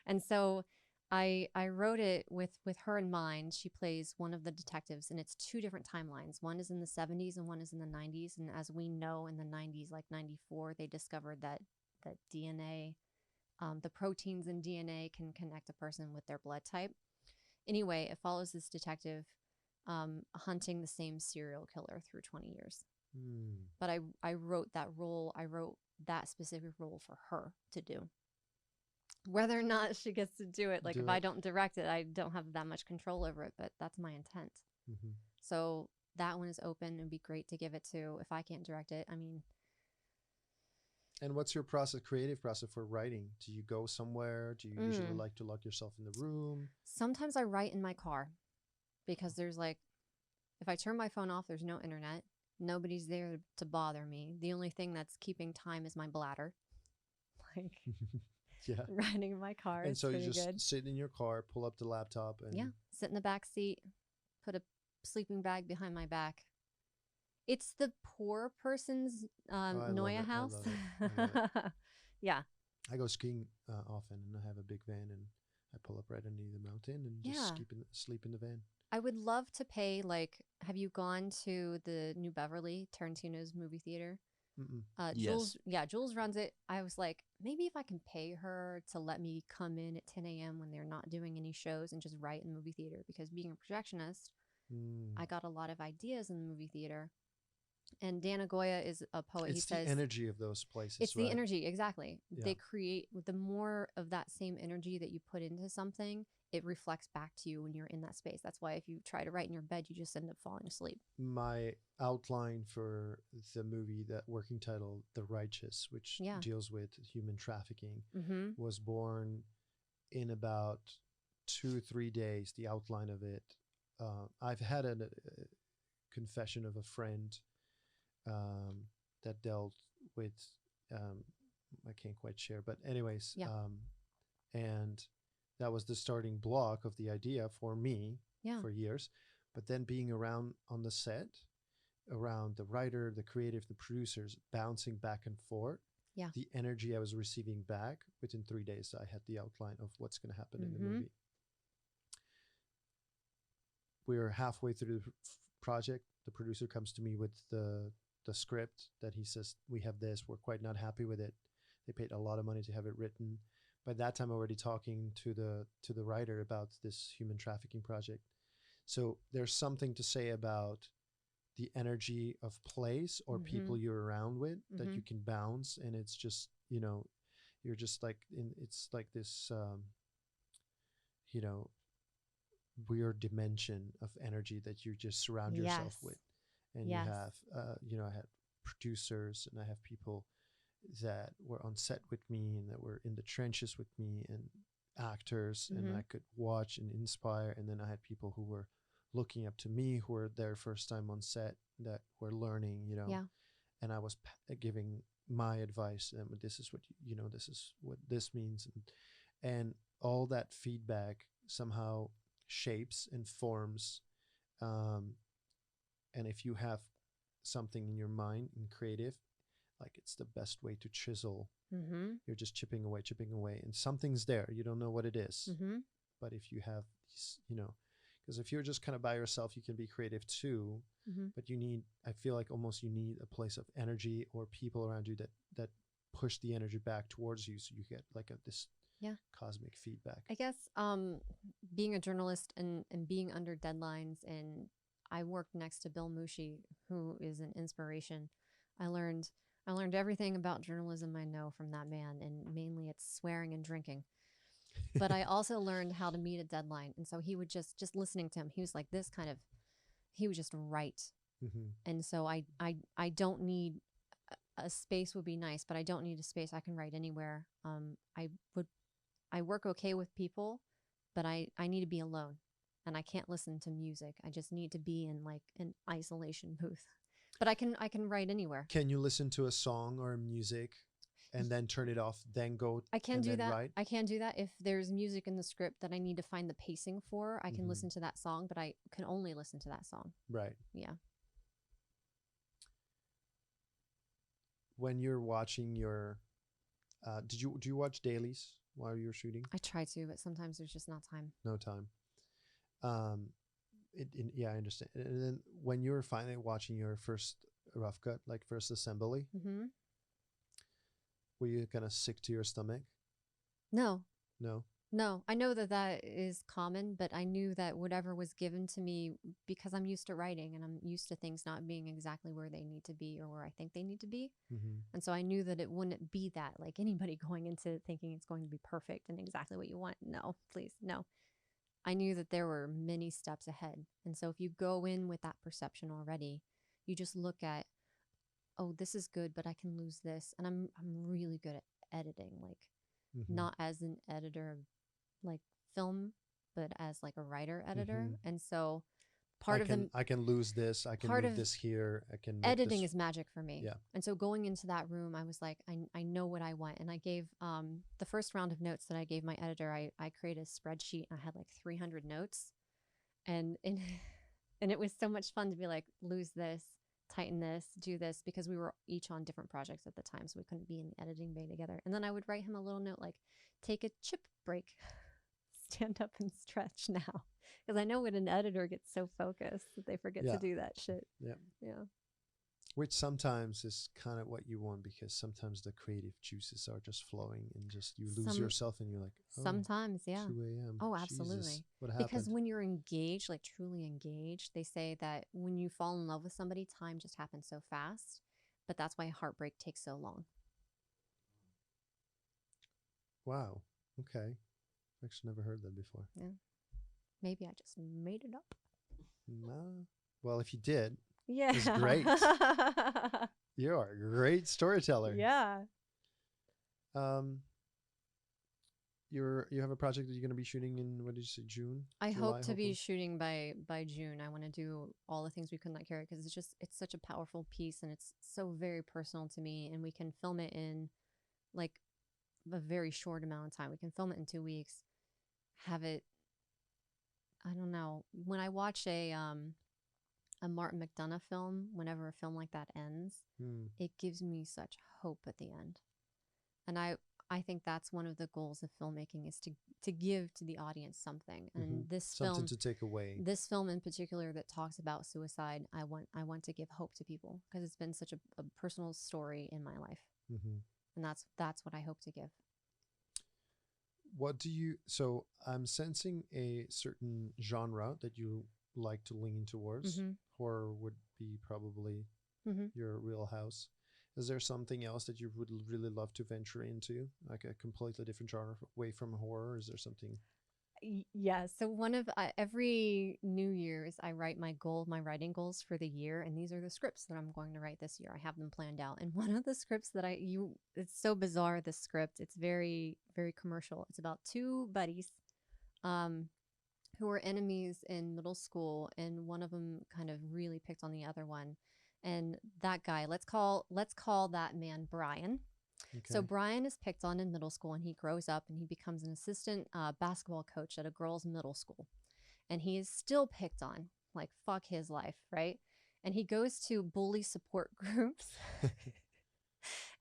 And so I wrote it with her in mind. She plays one of the detectives, and it's 2 different timelines. One is in the 70s and one is in the 90s. And as we know, in the 90s, like 94, they discovered that DNA, the proteins in DNA can connect a person with their blood type. Anyway, it follows this detective hunting the same serial killer through 20 years. But I wrote that role. I wrote that specific role for her to do. Whether or not she gets to do it, like if I don't direct it, I don't have that much control over it, but that's my intent. So that one is open. It'd be great to give it to, if I can't direct it, I mean. And what's your creative process for writing? Do you go somewhere? Do you usually like to lock yourself in the room? Sometimes I write in my car because there's like, if I turn my phone off, there's no internet. Nobody's there to bother me. The only thing that's keeping time is my bladder. Like, yeah, riding in my car. And so you just good. sit in your car, pull up the laptop, and sit in the back seat, put a sleeping bag behind my back. It's the poor person's Noya house. I love it. Yeah. I go skiing often, and I have a big van, and I pull up right underneath the mountain and just sleep in the van. I would love to pay, like, have you gone to the New Beverly, Tarantino's movie theater? Jules, yes. Jules runs it. I was like, maybe if I can pay her to let me come in at 10 a.m. when they're not doing any shows and just write in the movie theater, because being a projectionist, I got a lot of ideas in the movie theater. And Dana Goya is a poet. It's the energy of those places. It's the energy, exactly. Yeah. They create, the more of that same energy that you put into something, it reflects back to you when you're in that space. That's why if you try to write in your bed, you just end up falling asleep. My outline for the movie, that working title, The Righteous, which deals with human trafficking, was born in about 2-3 days, the outline of it. I've had a confession of a friend that dealt with, I can't quite share, but anyways, and that was the starting block of the idea for me for years. But then being around on the set, around the writer, the creative, the producers, bouncing back and forth, the energy I was receiving back, within 3 days, I had the outline of what's going to happen in the movie. We're halfway through the project. The producer comes to me with the script that he says, we have this, we're quite not happy with it. They paid a lot of money to have it written. By that time, I'm already talking to the writer about this human trafficking project. So there's something to say about the energy of place or people you're around with that you can bounce, and it's just, you know, you're just like it's like this you know, weird dimension of energy that you just surround yourself with. And you have you know, I had producers and I have people that were on set with me and that were in the trenches with me, and actors, and I could watch and inspire. And then I had people who were looking up to me, who were their first time on set, that were learning, you know, and I was giving my advice, and this is what you know, this is what this means, and all that feedback somehow shapes and forms. And if you have something in your mind and creative, like, it's the best way to chisel. You're just chipping away, and something's there. You don't know what it is, but if you have these, you know, because if you're just kind of by yourself, you can be creative too, but you need, I feel like almost you need a place of energy or people around you that push the energy back towards you, so you get like this cosmic feedback. I guess being a journalist and being under deadlines, and I worked next to Bill Mushi, who is an inspiration. I learned everything about journalism I know from that man, and mainly it's swearing and drinking. But I also learned how to meet a deadline. And so he would just listening to him, he was like this kind of, he would just write. And so I don't need a space, would be nice, but I don't need a space. I can write anywhere. I work okay with people, but I need to be alone, and I can't listen to music. I just need to be in like an isolation booth. But I can write anywhere. Can you listen to a song or music and then turn it off, then go? I can do that. Write? I can do that. If there's music in the script that I need to find the pacing for, I can listen to that song, but I can only listen to that song. Right. Yeah. When you're watching your, do you watch dailies while you're shooting? I try to, but sometimes there's just not time. No time. Yeah, I understand. And then when you're finally watching your first rough cut, like first assembly, were you kind of sick to your stomach? No. No. I know that is common, but I knew that whatever was given to me, because I'm used to writing and I'm used to things not being exactly where they need to be or where I think they need to be. And so I knew that it wouldn't be that, like anybody going into thinking it's going to be perfect and exactly what you want. No, please, no. I knew that there were many steps ahead. And so if you go in with that perception already, you just look at, oh, this is good, but I can lose this. And I'm really good at editing, like not as an editor of like film, but as like a writer editor. And so I can lose this. I can move this here. I can make editing this. Is magic for me. Yeah. And so going into that room, I was like, I know what I want. And I gave the first round of notes that I gave my editor, I created a spreadsheet and I had like 300 notes. And it was so much fun to be like, lose this, tighten this, do this, because we were each on different projects at the time, so we couldn't be in the editing bay together. And then I would write him a little note like, take a chip break, stand up and stretch now. Because I know when an editor gets so focused that they forget to do that shit. Yeah. Which sometimes is kind of what you want, because sometimes the creative juices are just flowing and just you lose yourself and you're like, oh, sometimes, 2 a.m. Oh, absolutely. Jesus, what happened? Because when you're engaged, like truly engaged, they say that when you fall in love with somebody, time just happens so fast. But that's why heartbreak takes so long. Wow. Okay. I've actually never heard that before. Yeah. Maybe I just made it up. No. Well, if you did, yeah, it's great. You are a great storyteller. Yeah. You have a project that you're going to be shooting in, what did you say, June? I July, hope to be shooting by June. I want to do all the things we could not carry, because it's such a powerful piece and it's so very personal to me, and we can film it in like a very short amount of time. We can film it in 2 weeks, have it, I don't know. When I watch a Martin McDonagh film, whenever a film like that ends, it gives me such hope at the end. And I think that's one of the goals of filmmaking, is to give to the audience something. And this something to take away. This film in particular that talks about suicide, I want to give hope to people, because it's been such a personal story in my life. And that's what I hope to give. So I'm sensing a certain genre that you like to lean towards. Horror be probably Mhm. your real house. Is there something else that you would really love to venture into, like a completely different genre away from horror? Is there something? Yeah. So one of every New Year's, I write my writing goals for the year, and these are the scripts that I'm going to write this year. I have them planned out, and one of the scripts that it's so bizarre. This script, it's very, very commercial. It's about two buddies, um, who were enemies in middle school, and one of them kind of really picked on the other one, and that guy, let's call that man Brian. So Okay. Brian is picked on in middle school, and he grows up and he becomes an assistant basketball coach at a girls' middle school. And he is still picked on, like fuck his life, right? And he goes to bully support groups.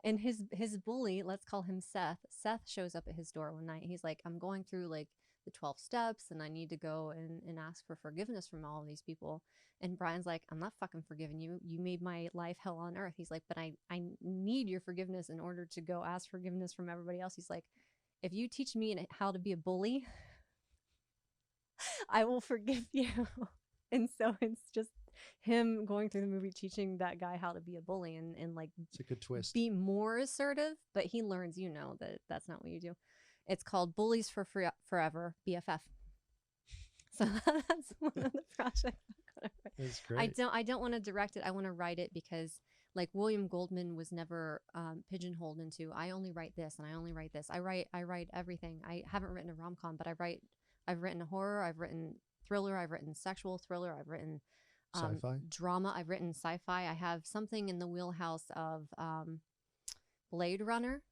And his bully, let's call him Seth. Seth shows up at his door one night. He's like, I'm going through like the 12 steps, and I need to go and ask for forgiveness from all of these people. And Brian's like, I'm not fucking forgiving you. You made my life hell on earth. He's like, but I need your forgiveness in order to go ask forgiveness from everybody else. He's like, if you teach me how to be a bully, I will forgive you. And so it's just him going through the movie teaching that guy how to be a bully and like It's a good twist. be more assertive, but he learns, that that's not what you do. It's called Bullies for Forever, BFF. So that's one of the projects I'm gonna write. That's great. I don't want to direct it. I want to write it because like William Goldman was never pigeonholed into I only write this and I only write this. I write everything. I haven't written a rom-com, but I've written a horror, I've written thriller, I've written sexual thriller, I've written Sci-fi. drama, I've written sci-fi. I have something in the wheelhouse of Blade Runner.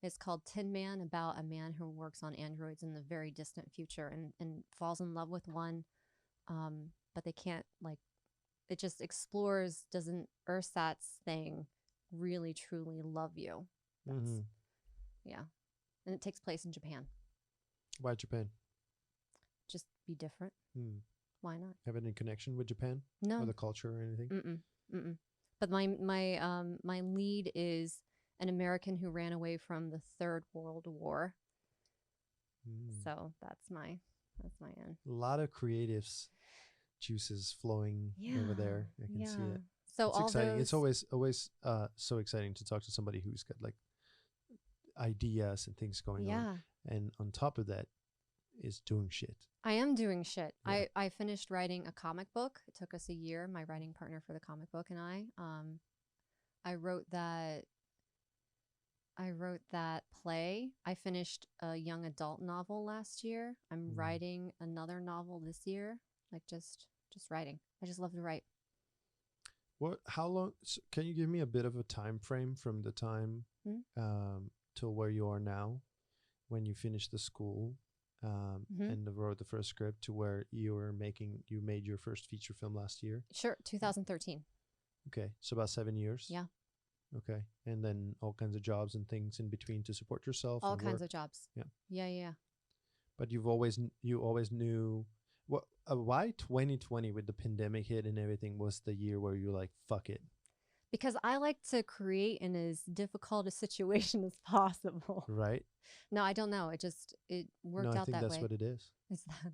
It's called Tin Man, about a man who works on androids in the very distant future and falls in love with one, but they can't, like, it just explores, doesn't Ursat's thing really truly love you? That's, Mm-hmm. yeah. And it takes place in Japan. Why Japan? Just be different. Hmm. Why not? Have any connection with Japan No. or the culture or anything? Mm-mm. But my lead is an American who ran away from the Third World War. Mm. So that's my end. A lot of creatives juices flowing over there. I can see it. So It's all exciting. those, It's always so exciting to talk to somebody who's got like ideas and things going on. And on top of that is doing shit. I am doing shit. Yeah. I finished writing a comic book. It took us a year, my writing partner for the comic book and I wrote that play. I finished a young adult novel last year. I'm writing another novel this year. Like just writing. I just love to write. How long can you give me a bit of a time frame from the time till where you are now when you finished the school and wrote the first script to where you made your first feature film last year? Sure, 2013. Okay, so about 7 years. Yeah. Okay, and then all kinds of jobs and things in between to support yourself. All and kinds work. of jobs. Yeah. Yeah. But you always knew what why 2020 with the pandemic hit and everything was the year where you're like, fuck it. Because I like to create in as difficult a situation as possible. Right. No, I don't know. It worked out that way. I think that's what it is.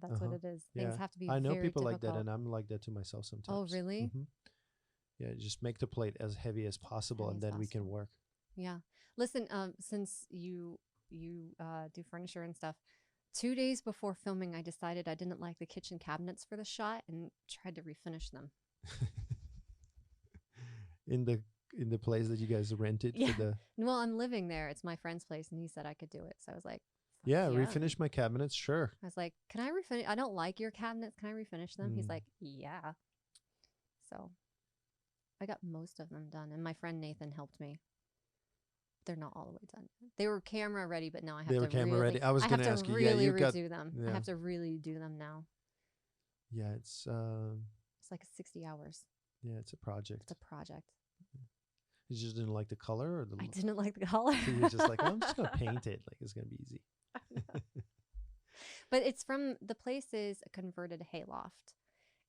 That's what it is. Things Yeah. have to be I know very people like that, difficult. and I'm like that to myself sometimes. Oh, really? Mm-hmm. Yeah, just make the plate as heavy as possible, and then we can work. Yeah. Listen, since you do furniture and stuff, 2 days before filming, I decided I didn't like the kitchen cabinets for the shot and tried to refinish them. in the place that you guys rented for the. Well, I'm living there. It's my friend's place, and he said I could do it. So I was like, yeah, refinish my cabinets, sure. I was like, can I refinish? I don't like your cabinets. Can I refinish them? He's like, yeah. So I got most of them done, and my friend Nathan helped me. They're not all the way done. They were camera ready, but now I have to camera ready. I was going to ask you. Really you redo them. Yeah. I have to really do them now. Yeah, it's like 60 hours. Yeah, it's a project. It's a project. You just didn't like the color, or I didn't like the color. So you're just like, I'm just gonna paint it. Like it's gonna be easy. But it's from the place is a converted hayloft,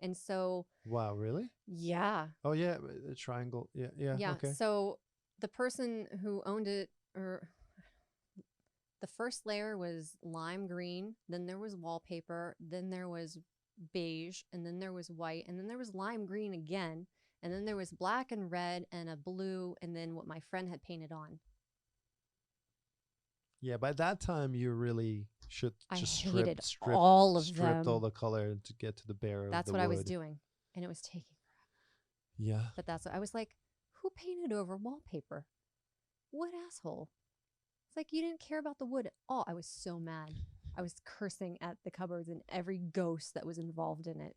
and so. Wow, really? Yeah. Oh yeah, a triangle. Yeah. Yeah. Okay. So the person who owned it, or the first layer was lime green, then there was wallpaper, then there was beige, and then there was white, and then there was lime green again, And then there was black and red and a blue, and then what my friend had painted on. Yeah, by that time you really should I just hated strip all of stripped them. all the color to get to the bare That's of the what wood. I was doing, and it was taking forever. Yeah. But that's what I was like, who painted over wallpaper? What asshole? It's like you didn't care about the wood at all. I was so mad. I was cursing at the cupboards and every ghost that was involved in it.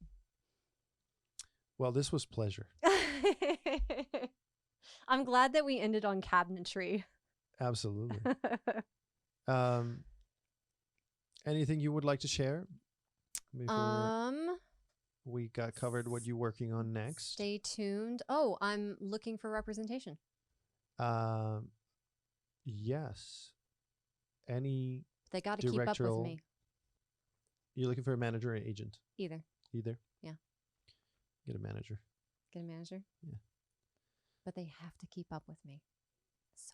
Well, this was pleasure. I'm glad that we ended on cabinetry. Absolutely. Anything you would like to share before we got covered what you're working on next? Stay tuned. Oh, I'm looking for representation. Yes. Any They got to keep up with directorial- me. You're looking for a manager or an agent? Either. Either? Yeah. Get a manager. Get a manager? Yeah. But they have to keep up with me. So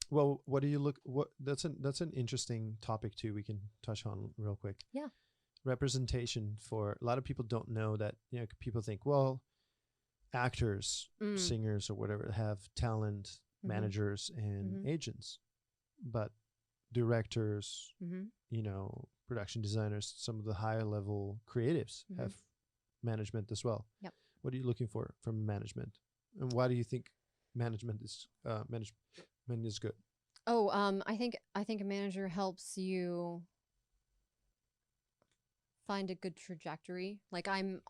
Well, what do you look what that's an interesting topic too we can touch on real quick. Yeah. Representation for a lot of people don't know that, people think, well, actors, singers or whatever have talent, managers and agents. But directors, production designers, some of the higher level creatives have management as well. Yep. What are you looking for from management? And why do you think management is good? Oh, I think a manager helps you find a good trajectory. Like I'm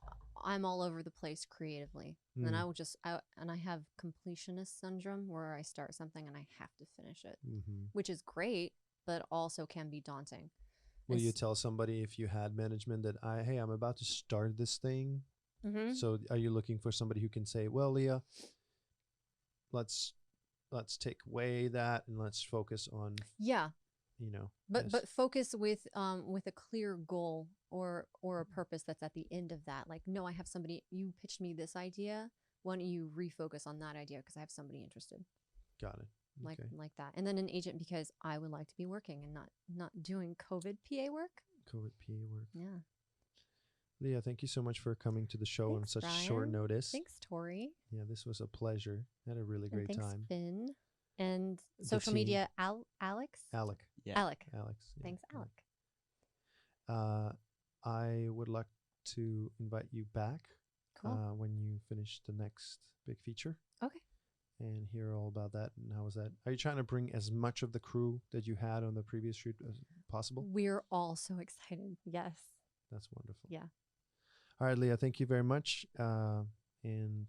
all over the place creatively, and I will I have completionist syndrome where I start something and I have to finish it, which is great, but also can be daunting. Will you tell somebody if you had management that hey, I'm about to start this thing? So are you looking for somebody who can say, well, Leah, let's take away that and let's focus on but focus with a clear goal or a purpose that's at the end of that. Like, no, I have somebody, you pitched me this idea, why don't you refocus on that idea because I have somebody interested. Got it. Like that. And then an agent because I would like to be working and not doing COVID PA work. Yeah. Leah, thank you so much for coming to the show on such short notice. Thanks, Tori. Yeah, this was a pleasure. Had a really great time. Finn. And social media, Alex? Alec. Yeah. Alex. Yeah. Thanks, Alec. I would like to invite you back when you finish the next big feature. Okay. And hear all about that. And how was that? Are you trying to bring as much of the crew that you had on the previous shoot as possible? We're all so excited. Yes. That's wonderful. Yeah. All right, Leah, thank you very much. And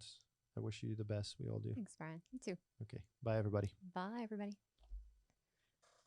I wish you the best. We all do. Thanks, Brian. You too. Okay. Bye, everybody. Bye, everybody.